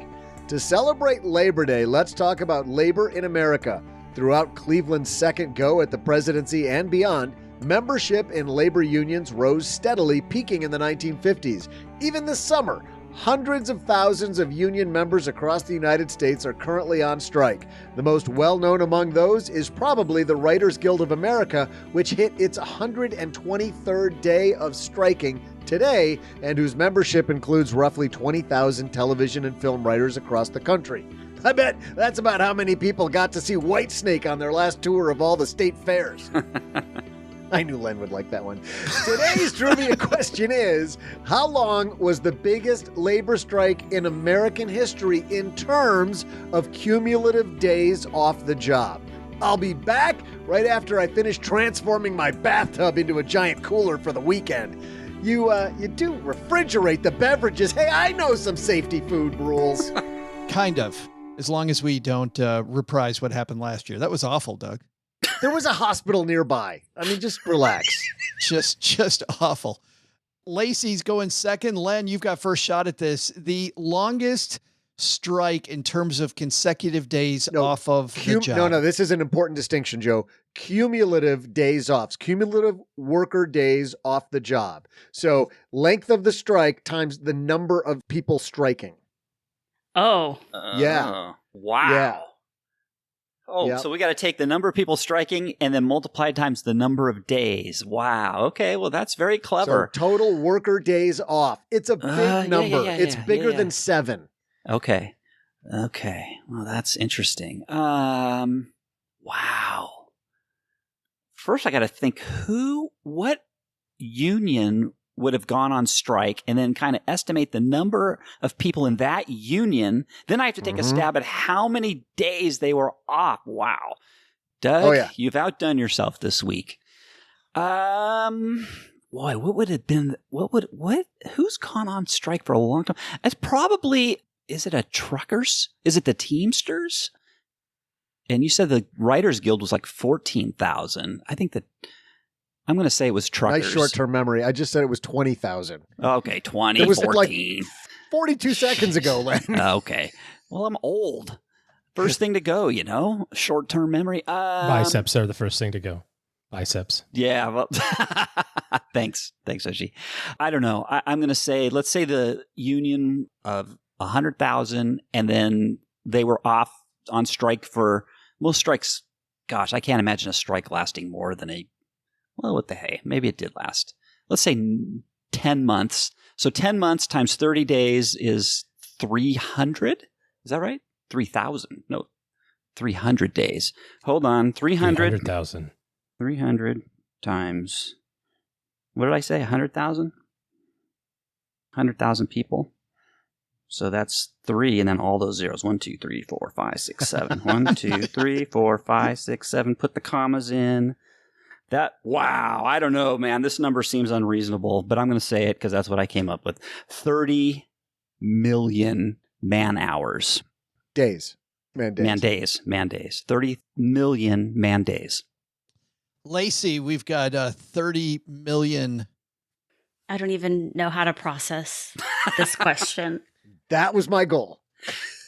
To celebrate Labor Day, let's talk about labor in America. Throughout Cleveland's second go at the presidency and beyond, membership in labor unions rose steadily, peaking in the 1950s. Even this summer, Hundreds of thousands of union members across the United States are currently on strike. The most well-known among those is probably the Writers Guild of America, which hit its 123rd day of striking today, and whose membership includes roughly 20,000 television and film writers across the country. I bet that's about how many people got to see Whitesnake on their last tour of all the state fairs. I knew Len would like that one. Today's trivia question is, how long was the biggest labor strike in American history in terms of cumulative days off the job? I'll be back right after I finish transforming my bathtub into a giant cooler for the weekend. You do refrigerate the beverages. Hey, I know some safety food rules. Kind of. As long as we don't reprise what happened last year. That was awful, Doug. There was a hospital nearby. I mean, just relax. just awful. Lacey's going second. Len, you've got first shot at this. The longest strike in terms of consecutive days off of the job. No, this is an important distinction, Joe. Cumulative days off. Cumulative worker days off the job. So length of the strike times the number of people striking. Oh. Yeah. Wow. Yeah. Oh, yep. So we got to take the number of people striking and then multiply times the number of days. Wow. Okay. Well, that's very clever. So total worker days off. It's a big number. It's bigger than 7. Okay. Well, that's interesting. Wow. First, I got to think what union would have gone on strike and then kind of estimate the number of people in that union. Then I have to take a stab at how many days they were off. Wow. Doug, you've outdone yourself this week. Boy, what would have been, who's gone on strike for a long time? It's probably, is it a truckers? Is it the Teamsters? And you said the Writers Guild was like 14,000. I think that, I'm going to say it was truckers. Nice short-term memory. I just said it was 20,000. Okay, 20, it was 14. Like 42 seconds ago, Len. Okay. Well, I'm old. First thing to go, short-term memory. Biceps are the first thing to go. Biceps. Yeah. Well, thanks, Oshi. I don't know. I'm going to say, let's say the union of 100,000, and then they were off on strike for most strikes. Gosh, I can't imagine a strike lasting more than well, what the hey? Maybe it did last. Let's say 10 months. So 10 months times 30 days is 300. Is that right? 3,000. No, 300 days. Hold on. 300,000. 300 times, what did I say? 100,000? 100,000 people. So that's 3, and then all those zeros. 1, 2, 3, 4, 5, 6, 7. 1, 2, 3, 4, 5, 6, 7. Put the commas in. Wow, I don't know, man. This number seems unreasonable, but I'm going to say it because that's what I came up with. 30 million man hours. Days. Man days. 30 million man days. Lacey, we've got 30 million. I don't even know how to process this question. That was my goal.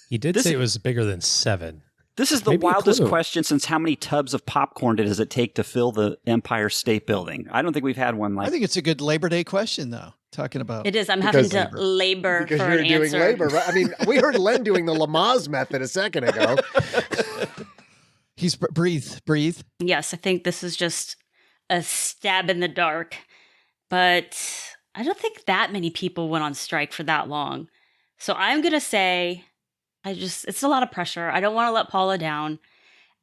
He did say it was bigger than 7. This is the wildest question since how many tubs of popcorn does it take to fill the Empire State Building? I don't think we've had one like that. I think it's a good Labor Day question, though, talking about. It is. I'm having to labor for an answer. Because you're doing labor, right? I mean, we heard Len doing the Lamaze method a second ago. He's breathe. Yes, I think this is just a stab in the dark. But I don't think that many people went on strike for that long. So I'm going to say... it's a lot of pressure. I don't want to let Paula down.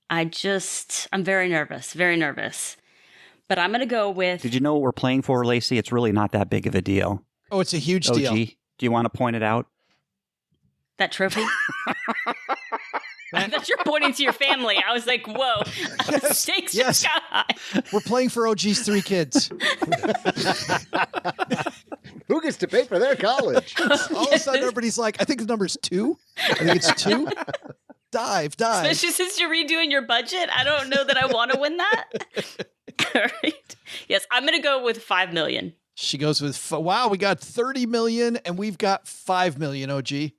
I'm very nervous. But I'm going to go with... Did you know what we're playing for, Lacey? It's really not that big of a deal. Oh, it's a huge deal. Do you want to point it out? That trophy? I thought you're pointing to your family. I was like, whoa. Stakes just got high. We're playing for OG's 3 kids. Who gets to pay for their college? All of a sudden, everybody's like, I think the number's 2. I think it's 2. Dive. Especially since you're redoing your budget. I don't know that I want to win that. All right. Yes, I'm going to go with 5 million. She goes with, wow, we got 30 million and we've got 5 million, OG.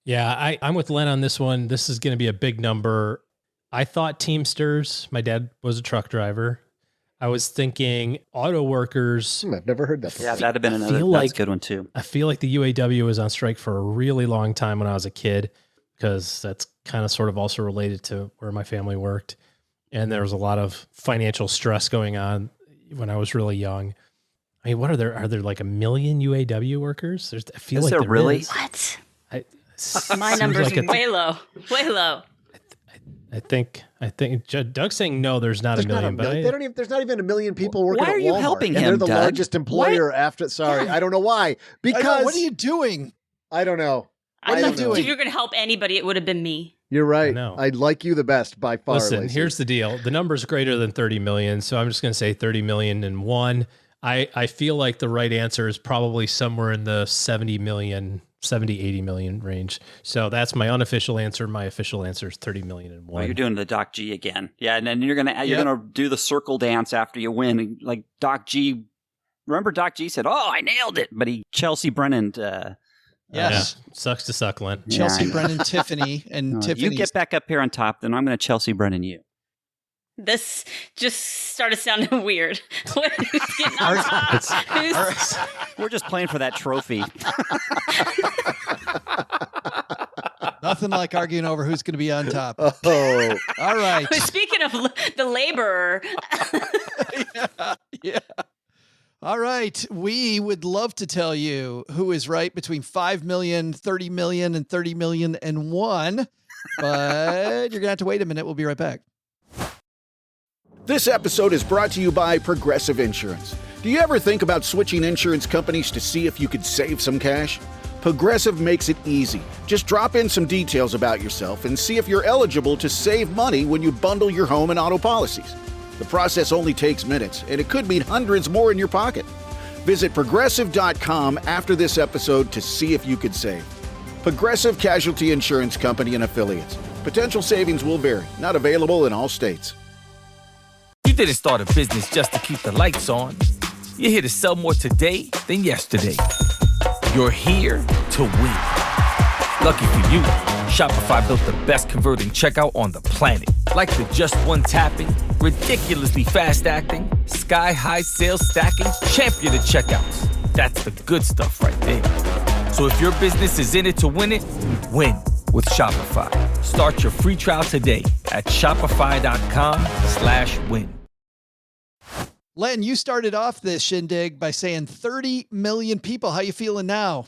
Yeah, I'm with Len on this one. This is going to be a big number. I thought Teamsters. My dad was a truck driver. I was thinking auto workers. I've never heard that before. Yeah, that'd have been another good one too. I feel like the UAW was on strike for a really long time when I was a kid, because that's kind of sort of also related to where my family worked. And there was a lot of financial stress going on when I was really young. I mean, are there like 1 million UAW workers? I feel like there really? Is. What? My number's like way low. I think Doug's saying no, there's not a million, but there's not even 1 million people working at Walmart. Why are you helping him, they're the Doug? largest employer after. Sorry, I don't know why. Because what are you doing? I don't know. What are you doing? If you're going to help anybody, it would have been me. You're right. I'd like you the best by far. Listen, Lacey. Here's the deal. The number's greater than 30 million, so I'm just going to say 30 million and one. I feel like the right answer is probably somewhere in the 70, 80 million range. So that's my unofficial answer. My official answer is 30 million and one. Well, you're doing the Doc G again. Yeah, and then you're gonna do the circle dance after you win. Like Doc G. Remember Doc G said, "Oh, I nailed it," but Chelsea Brennan. Yes, sucks to suck, Len. Chelsea Brennan, Tiffany, and Tiffany. You get back up here on top, then I'm going to Chelsea Brennan you. This just started sounding weird. Who's getting on top? We're just playing for that trophy. Nothing like arguing over who's going to be on top. Oh, all right. Speaking of the laborer. Yeah. All right. We would love to tell you who is right between 5 million, 30 million, and 30 million and one. But you're going to have to wait a minute. We'll be right back. This episode is brought to you by Progressive Insurance. Do you ever think about switching insurance companies to see if you could save some cash? Progressive makes it easy. Just drop in some details about yourself and see if you're eligible to save money when you bundle your home and auto policies. The process only takes minutes, and it could mean hundreds more in your pocket. Visit Progressive.com after this episode to see if you could save. Progressive Casualty Insurance Company and Affiliates. Potential savings will vary. Not available in all states. You didn't start a business just to keep the lights on. You're here to sell more today than yesterday. You're here to win. Lucky for you, Shopify built the best converting checkout on the planet. Like the just one tapping, ridiculously fast acting, sky-high sales stacking, champion of checkouts. That's the good stuff right there. So if your business is in it to win it, win with Shopify. Start your free trial today at shopify.com/win. Len, you started off this shindig by saying 30 million people. How you feeling now?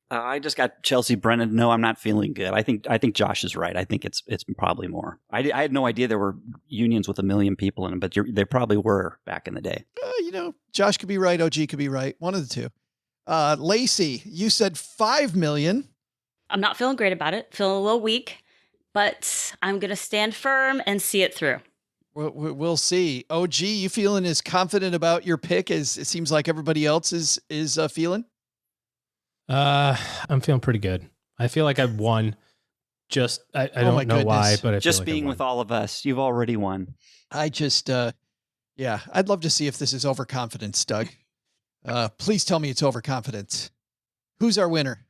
I just got Chelsea Brennan. No, I'm not feeling good. I think Josh is right. I think it's probably more. I had no idea there were unions with 1 million people in them, but there probably were back in the day. Josh could be right. OG could be right. One of the two. Lacey, you said 5 million. I'm not feeling great about it. Feeling a little weak, but I'm going to stand firm and see it through. We'll see. OG, you feeling as confident about your pick as it seems like everybody else is feeling? I'm feeling pretty good. I feel like I've won. Just I don't know why, but I just feel like being with all of us, you've already won. I'd love to see if this is overconfidence, Doug. Please tell me it's overconfidence. Who's our winner?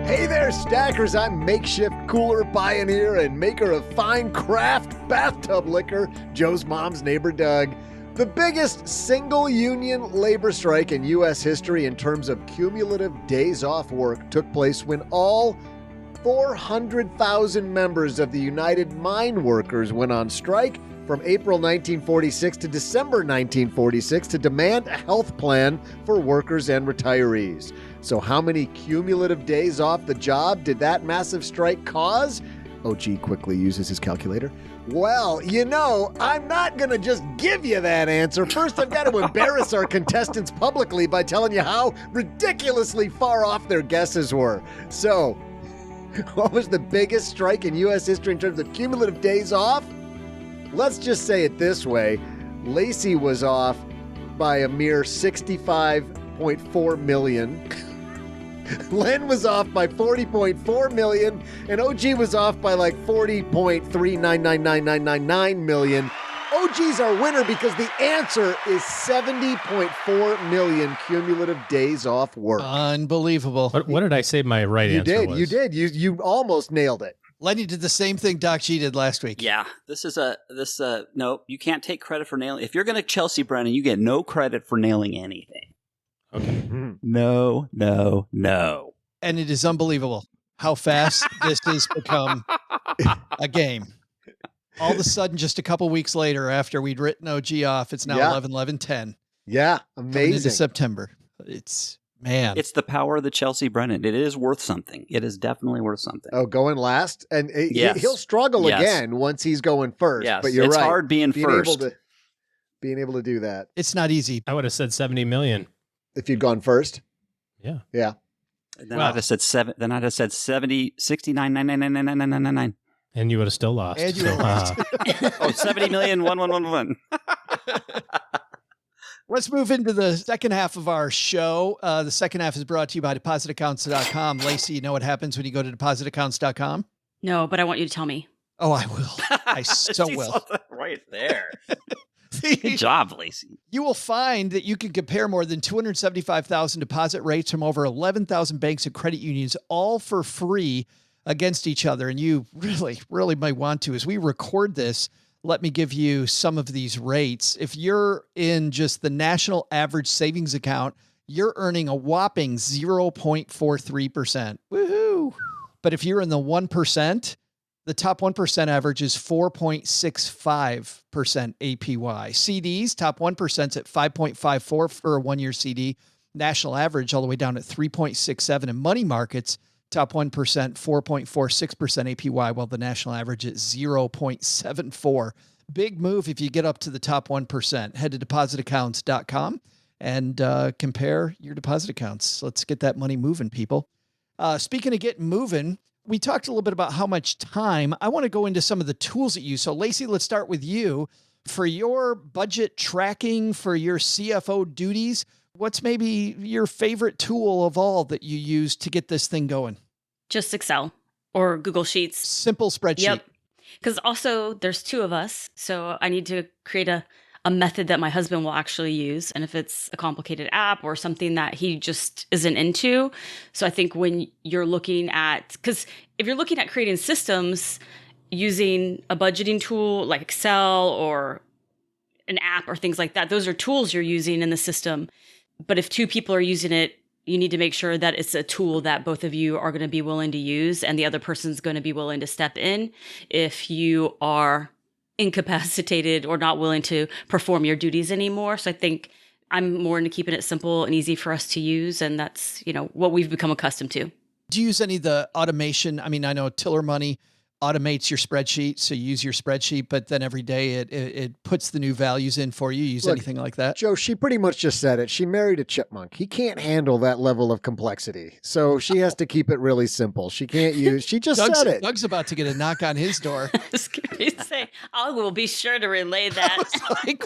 Hey there, stackers. I'm makeshift cooler pioneer and maker of fine craft bathtub liquor, Joe's mom's neighbor, Doug. The biggest single union labor strike in U.S. history in terms of cumulative days off work took place when all 400,000 members of the United Mine Workers went on strike from April 1946 to December 1946 to demand a health plan for workers and retirees. So how many cumulative days off the job did that massive strike cause? OG quickly uses his calculator. Well, I'm not going to just give you that answer. First, I've got to embarrass our contestants publicly by telling you how ridiculously far off their guesses were. So, what was the biggest strike in U.S. history in terms of cumulative days off? Let's just say it this way. Lacey was off by a mere 65.4 million. Len was off by 40.4 million, and OG was off by like 40.3999999 million. OG's our winner because the answer is 70.4 million cumulative days off work. Unbelievable. What did I say my right answer was? You did. You almost nailed it. Lenny did the same thing Doc G did last week. Yeah, no, you can't take credit for nailing. If you're going to Chelsea Brennan, you get no credit for nailing anything. Okay. No. And it is unbelievable how fast this has become a game. All of a sudden, just a couple weeks later, after we'd written OG off, it's now 11-11-10. Yeah, amazing. Into September. It's the power of the Chelsea Brennan. It is worth something. It is definitely worth something. Oh, going last? And he'll struggle again once he's going first. Yes. But you're right. It's hard being first. Being able to do that. It's not easy. I would have said 70 million. If you'd gone first? Yeah. Yeah. And then I'd have said 70, 69, 9999999. And you would have still lost. And you lost. 70 million, 1111. Let's move into the second half of our show. The second half is brought to you by depositaccounts.com. Lacey, you know what happens when you go to depositaccounts.com? No, but I want you to tell me. Oh, I will. I so will. Right there. Good job, Lacey. You will find that you can compare more than 275,000 deposit rates from over 11,000 banks and credit unions, all for free against each other. And you really, really might want to. As we record this, let me give you some of these rates. If you're in just the national average savings account, you're earning a whopping 0.43%. Woohoo! But if you're in the 1%, the top 1% average is 4.65% APY. CDs, top 1% at 5.54 for a one-year CD. National average all the way down at 3.67. And money markets, top 1%, 4.46% APY, while the national average is 0.74. Big move if you get up to the top 1%. Head to depositaccounts.com and compare your deposit accounts. Let's get that money moving, people. Speaking of getting moving, we talked a little bit about how much time. I want to go into some of the tools that you use. So, Lacey, let's start with you. For your budget tracking, for your CFO duties, what's maybe your favorite tool of all that you use to get this thing going? Just Excel or Google Sheets. Simple spreadsheet. Yep. Because also there's two of us. So I need to create a method that my husband will actually use. And if it's a complicated app or something that he just isn't into. So I think when you're looking at, because if you're looking at creating systems using a budgeting tool like Excel or an app or things like that, those are tools you're using in the system. But if two people are using it, you need to make sure that it's a tool that both of you are going to be willing to use and the other person's going to be willing to step in if you are incapacitated or not willing to perform your duties anymore. So I think I'm more into keeping it simple and easy for us to use. And that's, what we've become accustomed to. Do you use any of the automation? I mean, I know Tiller Money automates your spreadsheet. So you use your spreadsheet, but then every day it puts the new values in for you. Use anything like that? Joe, she pretty much just said it. She married a chipmunk. He can't handle that level of complexity. So she has to keep it really simple. She can't use, she just said it. Doug's about to get a knock on his door. I was going to say, I will be sure to relay that. Like,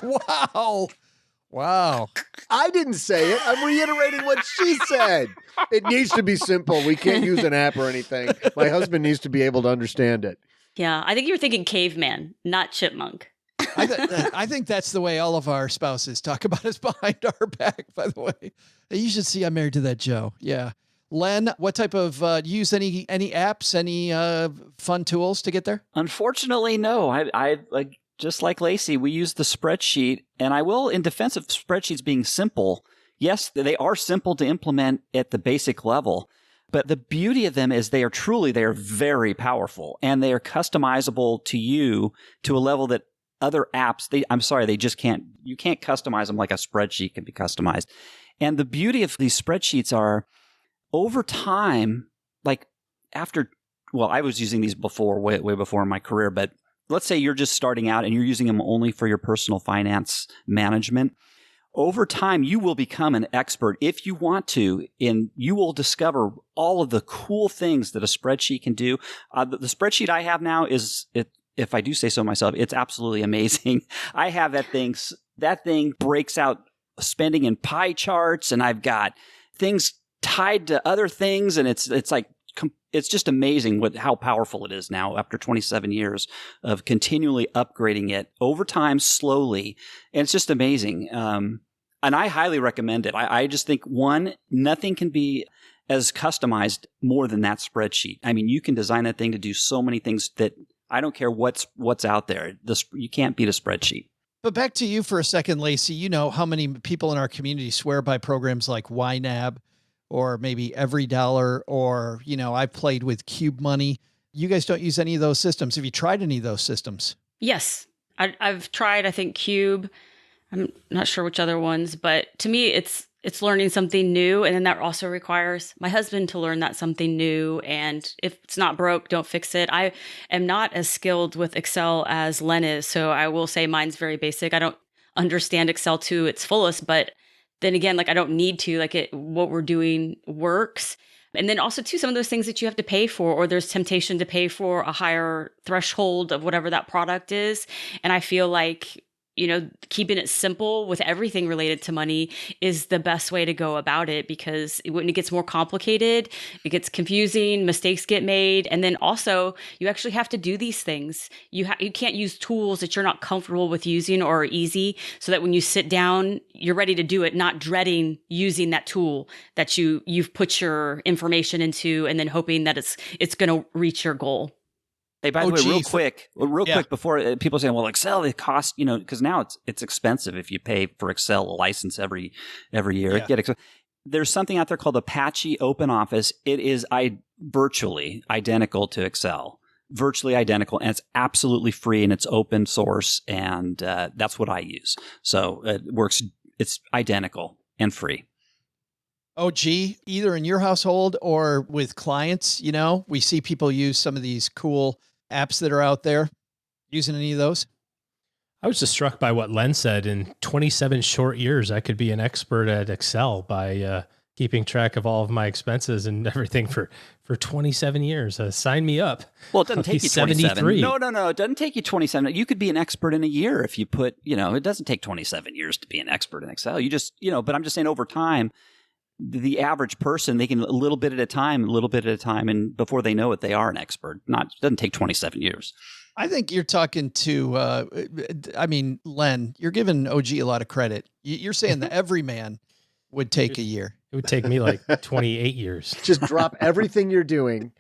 wow. I didn't say it. I'm reiterating what she said. It needs to be simple. We can't use an app or anything. My husband needs to be able to understand it. Yeah, I think you were thinking caveman, not chipmunk. I think that's the way all of our spouses talk about us behind our back, by the way. You should see I'm married to that Joe. Yeah. Len, what type of, do you use any apps, any fun tools to get there? Unfortunately, no. I just like Lacey, we use the spreadsheet, and I will, in defense of spreadsheets being simple, yes, they are simple to implement at the basic level, but the beauty of them is they are very powerful, and they are customizable to you to a level that other apps, they just can't, you can't customize them like a spreadsheet can be customized. And the beauty of these spreadsheets are, over time, I was using these before, way before in my career, but let's say you're just starting out and you're using them only for your personal finance management. Over time, you will become an expert if you want to, and you will discover all of the cool things that a spreadsheet can do. The spreadsheet I have now is, if I do say so myself, it's absolutely amazing. I have that thing. That thing breaks out spending in pie charts, and I've got things tied to other things, and it's just amazing how powerful it is now after 27 years of continually upgrading it over time, slowly. And it's just amazing. And I highly recommend it. I just think, one, nothing can be as customized more than that spreadsheet. I mean, you can design that thing to do so many things that I don't care what's out there. You can't beat a spreadsheet. But back to you for a second, Lacey. You know how many people in our community swear by programs like YNAB or maybe Every Dollar, or, I've played with Cube Money. You guys don't use any of those systems. Have you tried any of those systems? Yes. I've tried, I think, Cube. I'm not sure which other ones, but to me, it's learning something new. And then that also requires my husband to learn that something new. And if it's not broke, don't fix it. I am not as skilled with Excel as Len is. So I will say mine's very basic. I don't understand Excel to its fullest, but then again, I don't need to, what we're doing works. And then also too, some of those things that you have to pay for, or there's temptation to pay for a higher threshold of whatever that product is. And I feel like, keeping it simple with everything related to money is the best way to go about it, because when it gets more complicated, it gets confusing, mistakes get made. And then also you actually have to do these things. You can't use tools that you're not comfortable with using or are easy, so that when you sit down, you're ready to do it, not dreading using that tool that you've put your information into and then hoping that it's going to reach your goal. Hey, by the way, real quick before people say, well, Excel, it costs, because now it's expensive if you pay for Excel a license every year. Yeah. There's something out there called Apache OpenOffice. It is virtually identical to Excel, virtually identical, and it's absolutely free, and it's open source, and that's what I use. So it works. It's identical and free. OG, either in your household or with clients, we see people use some of these cool apps that are out there. Using any of those? I was just struck by what Len said. In 27 short years, I could be an expert at Excel by keeping track of all of my expenses and everything for 27 years. Sign me up. Well, it doesn't take you 27. No. It doesn't take you 27. You could be an expert in a year if you put, it doesn't take 27 years to be an expert in Excel. You just, but I'm just saying over time, the average person, they can a little bit at a time, and before they know it, they are an expert. It doesn't take 27 years. I think you're talking to, Len, you're giving OG a lot of credit. You're saying the everyman would take a year. It would take me 28 years. Just drop everything you're doing.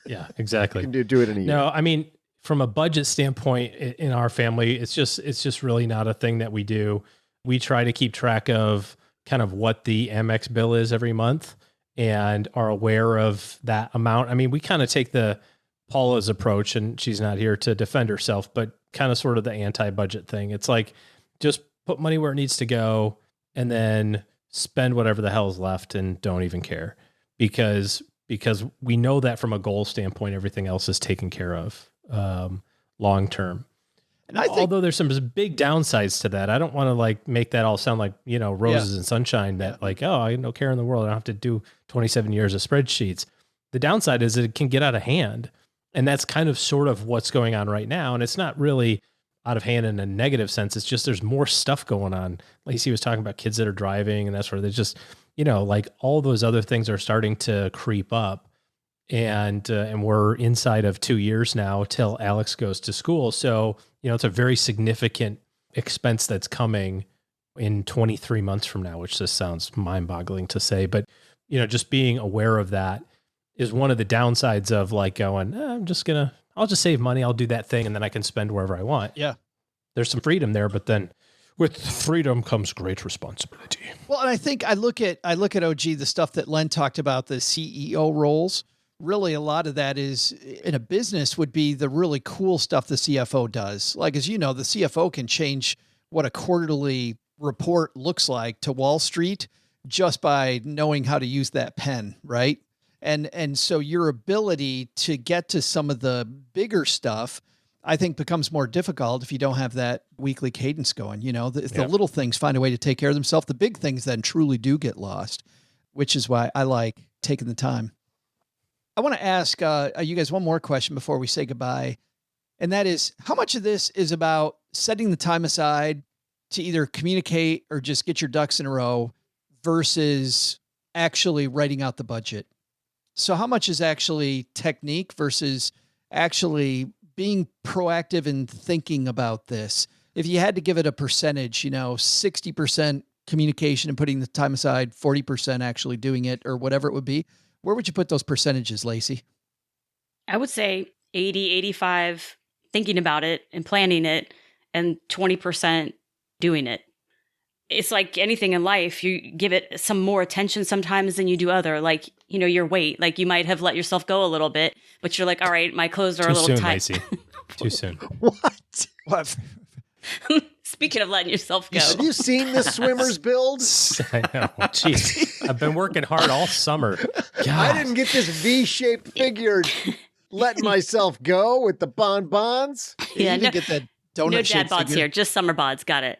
Yeah, exactly. You can do it in a year. No, from a budget standpoint in our family, it's just really not a thing that we do. We try to keep track of kind of what the Amex bill is every month and are aware of that amount. We kind of take the Paula's approach, and she's not here to defend herself, but kind of sort of the anti-budget thing. It's just put money where it needs to go and then spend whatever the hell is left and don't even care, because we know that from a goal standpoint, everything else is taken care of long-term. And although there's some big downsides to that, I don't want to make that all sound like, roses and sunshine, that I have no care in the world. I don't have to do 27 years of spreadsheets. The downside is it can get out of hand. And that's kind of sort of what's going on right now. And it's not really out of hand in a negative sense. It's just, there's more stuff going on. Lacey was talking about kids that are driving and that sort of, there's just, all those other things are starting to creep up. And we're inside of 2 years now till Alex goes to school. So, it's a very significant expense that's coming in 23 months from now, which just sounds mind-boggling to say. But, just being aware of that is one of the downsides of going, I'll just save money. I'll do that thing, and then I can spend wherever I want. Yeah. There's some freedom there, but then with freedom comes great responsibility. Well, and I think I look at OG, the stuff that Len talked about, the CEO roles. Really, a lot of that is in a business would be the really cool stuff the CFO does. As the CFO can change what a quarterly report looks like to Wall Street just by knowing how to use that pen, right? And so your ability to get to some of the bigger stuff, I think, becomes more difficult if you don't have that weekly cadence going. The little things find a way to take care of themselves. The big things then truly do get lost, which is why I like taking the time. I want to ask you guys one more question before we say goodbye. And that is, how much of this is about setting the time aside to either communicate or just get your ducks in a row versus actually writing out the budget? So how much is actually technique versus actually being proactive and thinking about this? If you had to give it a percentage, 60% communication and putting the time aside, 40% actually doing it, or whatever it would be, Where would you put those percentages, Lacey? I would say 80, 85 thinking about it and planning it, and 20% doing it. It's like anything in life. You give it some more attention sometimes than you do other. Like, your weight. Like, you might have let yourself go a little bit, but you're like, all right, my clothes are a little tight. Lacey. Too soon. What? Speaking of letting yourself go. Have you seen the swimmer's build? I know. Jeez. I've been working hard all summer. God. I didn't get this V-shaped figure letting myself go with the bonbons. Yeah, you didn't get that donut no dad bods figure. here, just summer bods. Got it.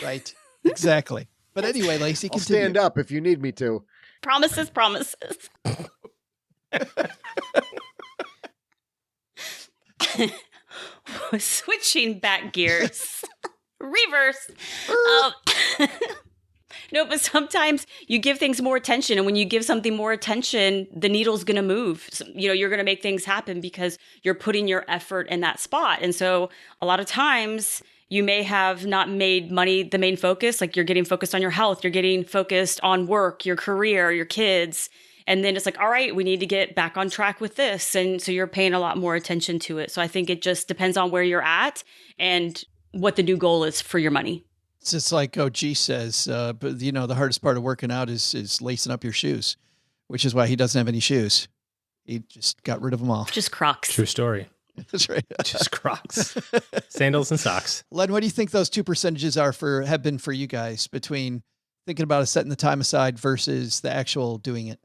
Right. Exactly. But anyway, Lacey, I'll continue. stand up if you need me to. Promises. Switching back gears. Reverse. No, but sometimes you give things more attention. And when you give something more attention, the needle's going to move. So, you're going to make things happen because you're putting your effort in that spot. And so a lot of times you may have not made money the main focus. Like, you're getting focused on your health. You're getting focused on work, your career, your kids. And then it's like, all right, we need to get back on track with this. And so you're paying a lot more attention to it. So I think it just depends on where you're at and what the new goal is for your money. It's just like OG says, but the hardest part of working out is lacing up your shoes, which is why he doesn't have any shoes. He just got rid of them all. Just Crocs. True story. That's right. Just Crocs, sandals and socks. Len, what do you think those two percentages have been for you guys between thinking about it, setting the time aside versus the actual doing it?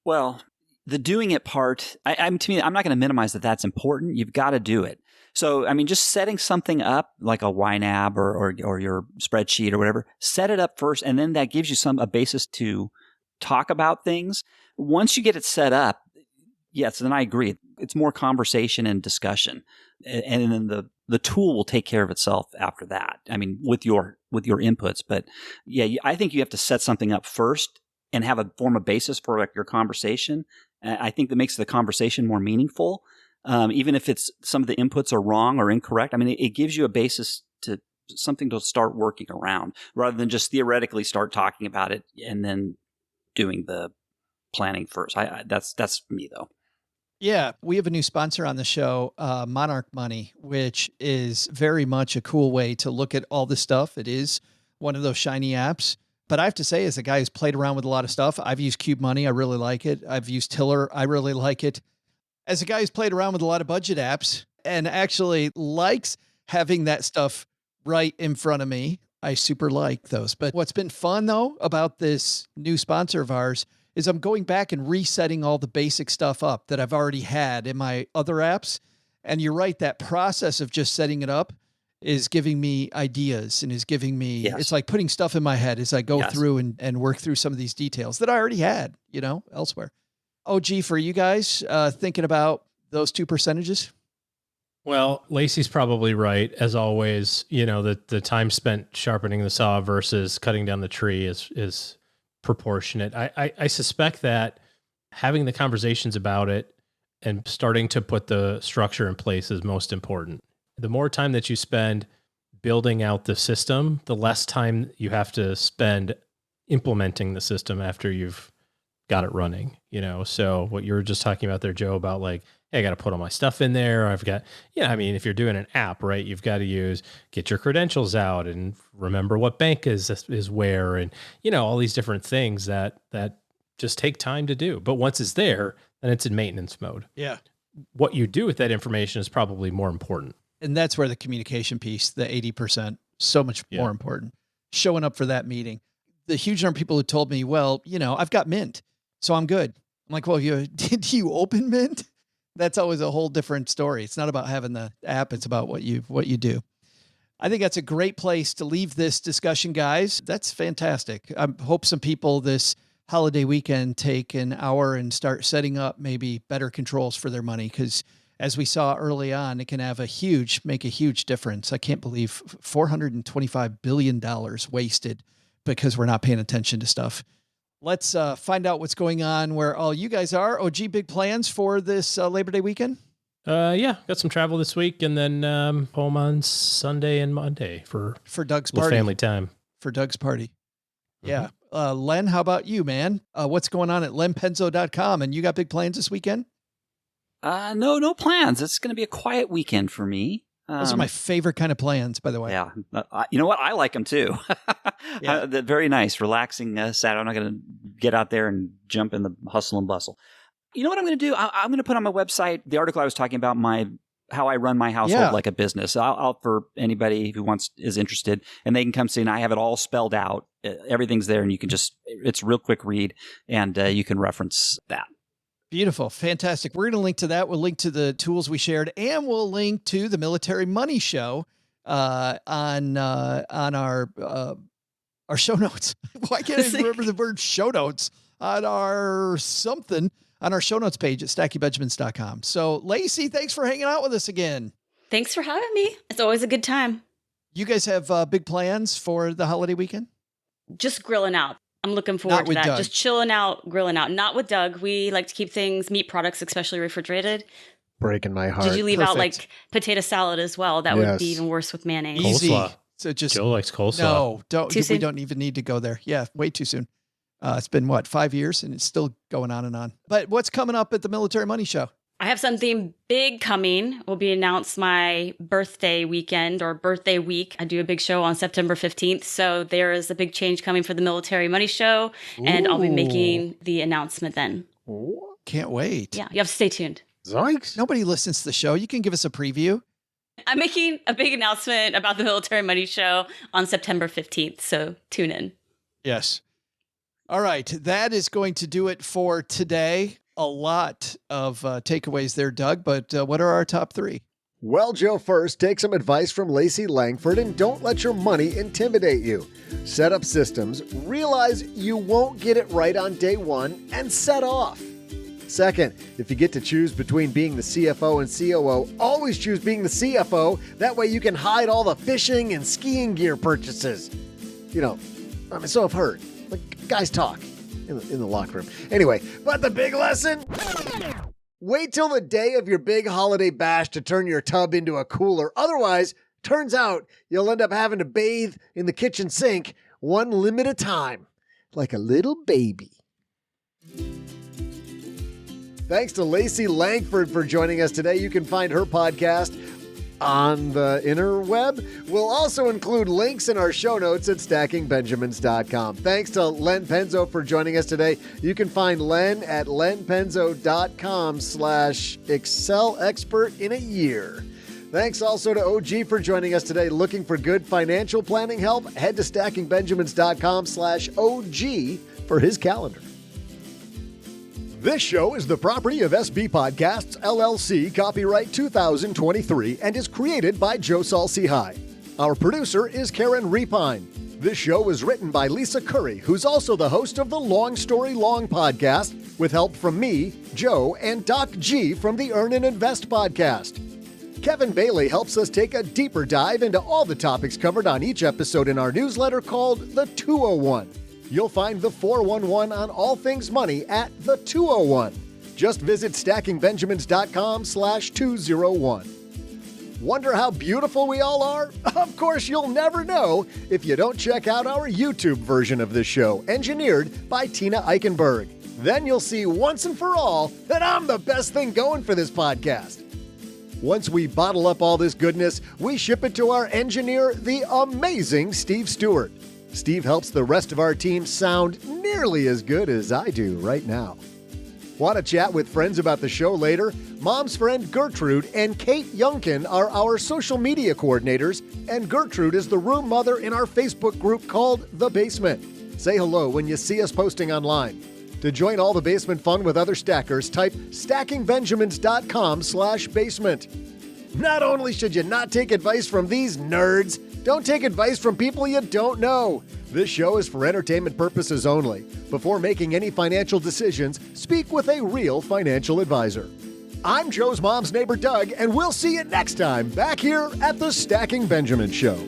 Well, the doing it part, to me, I'm not going to minimize that that's important. You've got to do it. So, just setting something up like a YNAB or your spreadsheet or whatever, set it up first, and then that gives you a basis to talk about things. Once you get it set up, yes, then I agree. It's more conversation and discussion, and then the tool will take care of itself after that. With your inputs, but yeah, I think you have to set something up first and have a form of basis for your conversation. I think that makes the conversation more meaningful. Even if it's some of the inputs are wrong or incorrect, it gives you a basis to something to start working around rather than just theoretically start talking about it and then doing the planning first. That's me though. Yeah, we have a new sponsor on the show, Monarch Money, which is very much a cool way to look at all this stuff. It is one of those shiny apps. But I have to say, as a guy who's played around with a lot of stuff, I've used Cube Money. I really like it. I've used Tiller. I really like it. As a guy who's played around with a lot of budget apps and actually likes having that stuff right in front of me, I super like those. But what's been fun, though, about this new sponsor of ours is I'm going back and resetting all the basic stuff up that I've already had in my other apps. And you're right, that process of just setting it up is giving me ideas and is giving me, It's like putting stuff in my head as I go through and work through some of these details that I already had, elsewhere. OG, for you guys, thinking about those two percentages? Well, Lacey's probably right. As always, the time spent sharpening the saw versus cutting down the tree is proportionate. I suspect that having the conversations about it and starting to put the structure in place is most important. The more time that you spend building out the system, the less time you have to spend implementing the system after you've got it running, So what you were just talking about there, Joe, about like, hey, I got to put all my stuff in there. I've got, if you're doing an app, right, you've got to get your credentials out and remember what bank is where, and, all these different things that just take time to do. But once it's there, then it's in maintenance mode. Yeah. What you do with that information is probably more important. And that's where the communication piece, the 80%, so much more important. Showing up for that meeting. The huge number of people who told me, well, I've got Mint, so I'm good. I'm like, well, did you open Mint? That's always a whole different story. It's not about having the app. It's about what you do. I think that's a great place to leave this discussion, guys. That's fantastic. I hope some people this holiday weekend take an hour and start setting up maybe better controls for their money, because as we saw early on, it can make a huge difference. I can't believe $425 billion wasted because we're not paying attention to stuff. Let's find out what's going on where all you guys are. OG, big plans for this Labor Day weekend? Got some travel this week, and then home on Sunday and Monday for Doug's party. Family time. For Doug's party. Yeah. Len, how about you, man? What's going on at lenpenzo.com? And you got big plans this weekend? No plans. It's going to be a quiet weekend for me. Those are my favorite kind of plans, by the way. Yeah. You know what? I like them too. Yeah. They're very nice, relaxing Saturday. I'm not going to get out there and jump in the hustle and bustle. You know what I'm going to do? I'm going to put on my website the article I was talking about, how I run my household like a business. I'll for anybody who is interested, and they can come see, and I have it all spelled out. Everything's there, and you can it's a real quick read, and you can reference that. Beautiful. Fantastic. We're going to link to that. We'll link to the tools we shared, and we'll link to the Military Money Show on our show notes. Why can't I remember the word show notes? On our show notes page at stackingbenjamins.com. So, Lacey, thanks for hanging out with us again. Thanks for having me. It's always a good time. You guys have big plans for the holiday weekend? Just grilling out. I'm looking forward to that. Doug. Just chilling out, grilling out. Not with Doug. We like to keep meat products, especially refrigerated. Breaking my heart. Did you leave out like potato salad as well? That would be even worse with mayonnaise. Easy. Coleslaw. So just Joe likes coleslaw. No, Too soon? we don't even need to go there. Yeah, way too soon. It's been 5 years and it's still going on and on. But what's coming up at the Military Money Show? I have something big coming. Will be announced my birthday weekend or birthday week. I do a big show on September 15th. So there is a big change coming for the Military Money Show. And I'll be making the announcement then. Can't wait. Yeah, you have to stay tuned. Zoinks. Nobody listens to the show. You can give us a preview. I'm making a big announcement about the Military Money Show on September 15th. So tune in. Yes. All right. That is going to do it for today. A lot of takeaways there, Doug, but what are our top 3? Well, Joe, first, take some advice from Lacey Langford and don't let your money intimidate you. Set up systems, realize you won't get it right on day one, and set off. Second, if you get to choose between being the CFO and COO, always choose being the CFO. That way you can hide all the fishing and skiing gear purchases. So I've heard. Like, guys talk in the locker room. Anyway, but the big lesson? Wait till the day of your big holiday bash to turn your tub into a cooler. Otherwise, turns out you'll end up having to bathe in the kitchen sink one limit at a time, like a little baby. Thanks to Lacey Langford for joining us today. You can find her podcast on the interweb. We'll also include links in our show notes at stackingbenjamins.com. Thanks to Len Penzo for joining us today. You can find Len at lenpenzo.com/Excel expert in a year. Thanks also to OG for joining us today. Looking for good financial planning help? Head to stackingbenjamins.com/OG for his calendar. This show is the property of SB Podcasts, LLC, copyright 2023, and is created by Joe Saul-Sehy. Our producer is Karen Repine. This show was written by Lisa Curry, who's also the host of the Long Story Long podcast, with help from me, Joe, and Doc G from the Earn and Invest podcast. Kevin Bailey helps us take a deeper dive into all the topics covered on each episode in our newsletter called The 201. You'll find the 411 on all things money at the 201. Just visit stackingbenjamins.com/201. Wonder how beautiful we all are? Of course, you'll never know if you don't check out our YouTube version of this show, engineered by Tina Eichenberg. Then you'll see once and for all that I'm the best thing going for this podcast. Once we bottle up all this goodness, we ship it to our engineer, the amazing Steve Stewart. Steve helps the rest of our team sound nearly as good as I do right now. Want to chat with friends about the show later? Mom's friend Gertrude and Kate Youngkin are our social media coordinators, and Gertrude is the room mother in our Facebook group called The Basement. Say hello when you see us posting online. To join all the basement fun with other stackers, type stackingbenjamins.com/basement. Not only should you not take advice from these nerds, don't take advice from people you don't know. This show is for entertainment purposes only. Before making any financial decisions, speak with a real financial advisor. I'm Joe's mom's neighbor, Doug, and we'll see you next time back here at the Stacking Benjamin Show.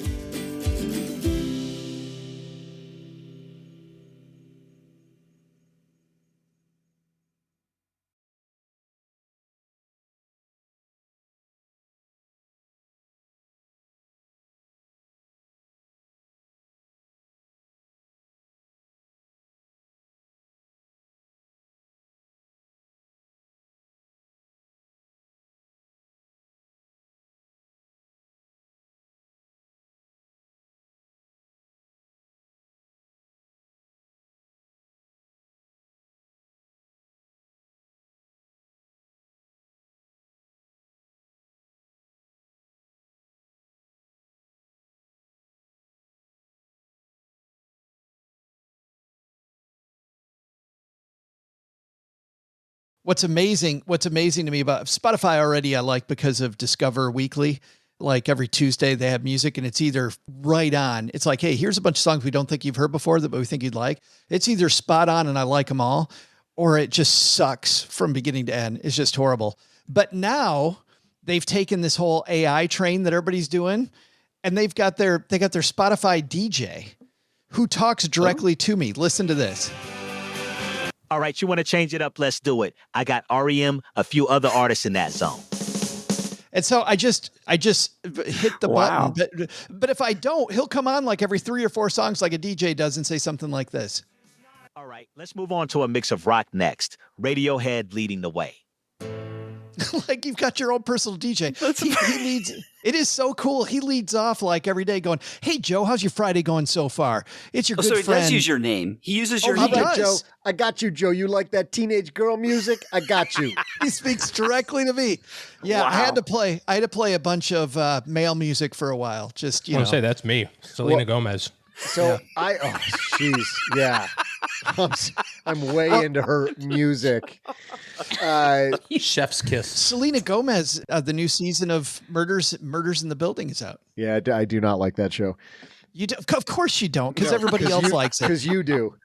What's amazing to me about Spotify already, I like because of Discover Weekly. Like every Tuesday they have music and it's either right on. It's like, hey, here's a bunch of songs we don't think you've heard before that we think you'd like. It's either spot on and I like them all, or it just sucks from beginning to end. It's just horrible. But now they've taken this whole AI train that everybody's doing, and they got their Spotify DJ who talks directly to me. Listen to this. All right, you want to change it up? Let's do it. I got REM, a few other artists in that zone. And so I just hit the button. But if I don't, he'll come on like every 3 or 4 songs like a DJ does and say something like this. All right, let's move on to a mix of rock next. Radiohead leading the way. Like you've got your own personal DJ. He leads. It is so cool. He leads off like every day going, "Hey Joe, how's your Friday going so far? It's your good friend." So he does use your name. He uses your name. Right, Joe, I got you, Joe. You like that teenage girl music? I got you. He speaks directly to me. Yeah, wow. I had to play a bunch of male music for a while. Just I want to say that's me, Selena Gomez. So yeah. I'm way into her music. Chef's kiss. Selena Gomez, the new season of Murders in the Building is out. Yeah, I do not like that show. You do, of course you don't, because everybody else likes it. Because you do.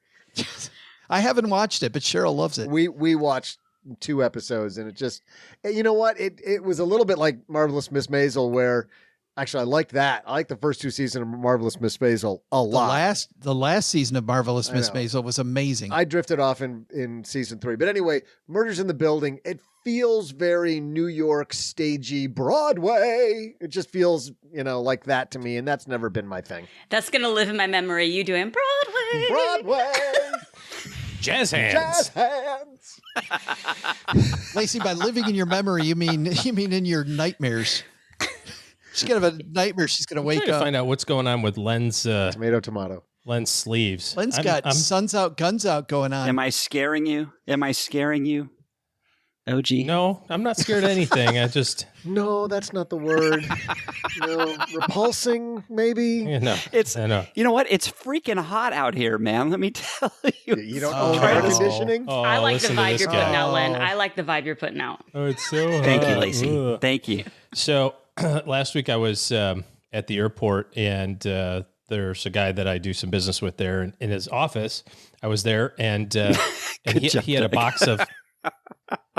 I haven't watched it, but Cheryl loves it. We watched 2 episodes, and it just, you know what? It was a little bit like Marvelous Miss Maisel, where actually I liked that. I liked the first 2 seasons of Marvelous Miss Maisel a lot. The last season of Marvelous Miss Maisel was amazing. I drifted off in season 3, but anyway, Murders in the Building. It feels very New York, stagey, Broadway. It just feels, like that to me, and that's never been my thing. That's gonna live in my memory. You doing Broadway? Broadway. Jazz hands. Jazz hands. Lacey, by living in your memory, you mean in your nightmares. She's gonna have a nightmare. She's gonna wake up. To find out what's going on with Len's tomato. Len's sleeves. Len's got suns out, guns out going on. Am I scaring you? OG? No, I'm not scared of anything. I just no, that's not the word. No, repulsing maybe. Yeah, no, it's. I know. You know what? It's freaking hot out here, man. Let me tell you. You don't know air conditioning. I like the vibe you're putting out, Len. I like the vibe you're putting out. Oh, it's so hot. Thank you, Lacey. Thank you. So last week I was at the airport, and there's a guy that I do some business with there in his office. I was there, and he had a box of.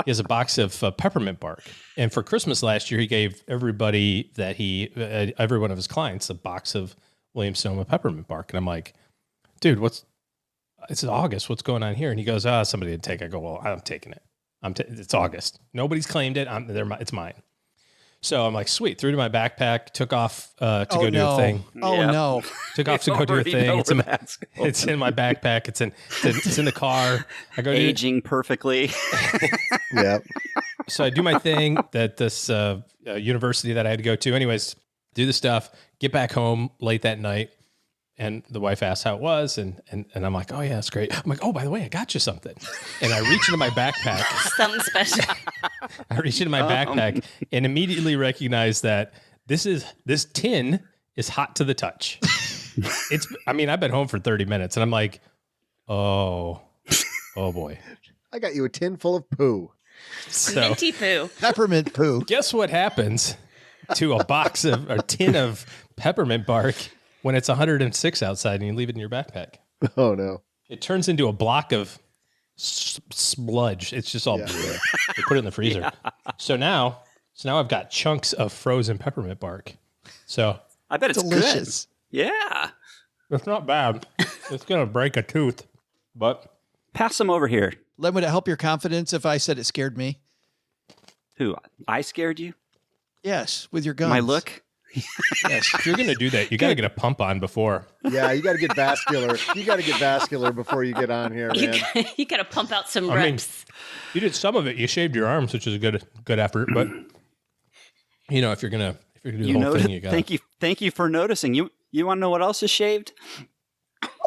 He has a box of peppermint bark, and for Christmas last year, he gave everybody every one of his clients a box of Williams Sonoma peppermint bark. And I'm like, dude, it's August. What's going on here? And he goes, somebody didn't take it. I go, well, I'm taking it. It's August. Nobody's claimed it. It's mine. So I'm like, sweet. Threw it in my backpack. Took off to go do a thing. Oh no! Took off to go do a thing. It's in my backpack. It's in the car. I go aging perfectly. Yep. So I do my thing at this university that I had to go to. Anyways, do the stuff. Get back home late that night, and the wife asked how it was, and I'm like, oh yeah, it's great. I'm like, oh, by the way, I got you something. And I reach into my backpack. Something special. I reach into my backpack and immediately recognize that this tin is hot to the touch. I've been home for 30 minutes, and I'm like, oh boy. I got you a tin full of poo. Minty poo. Peppermint poo. Guess what happens to a tin of peppermint bark when it's 106 outside and you leave it in your backpack? Oh no. It turns into a block of sludge. It's just all blue. They put it in the freezer. Yeah. So now I've got chunks of frozen peppermint bark. So I bet it's delicious. Good. Yeah. It's not bad. It's going to break a tooth, but pass them over here. Len, would it help your confidence if I said it scared me? Who? I scared you? Yes, with your guns. My look? Yes. If you're going to do that, you got to get a pump on before. Yeah, you got to get vascular. You got to get vascular before you get on here, man. You got to pump out some reps. You did some of it. You shaved your arms, which is a good effort. But if you're gonna do the whole thing, you got. Thank you for noticing. You want to know what else is shaved?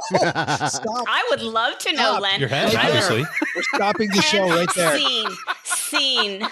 Stop. I would love to know, Len. Your head, obviously. We're stopping the show right there. Scene.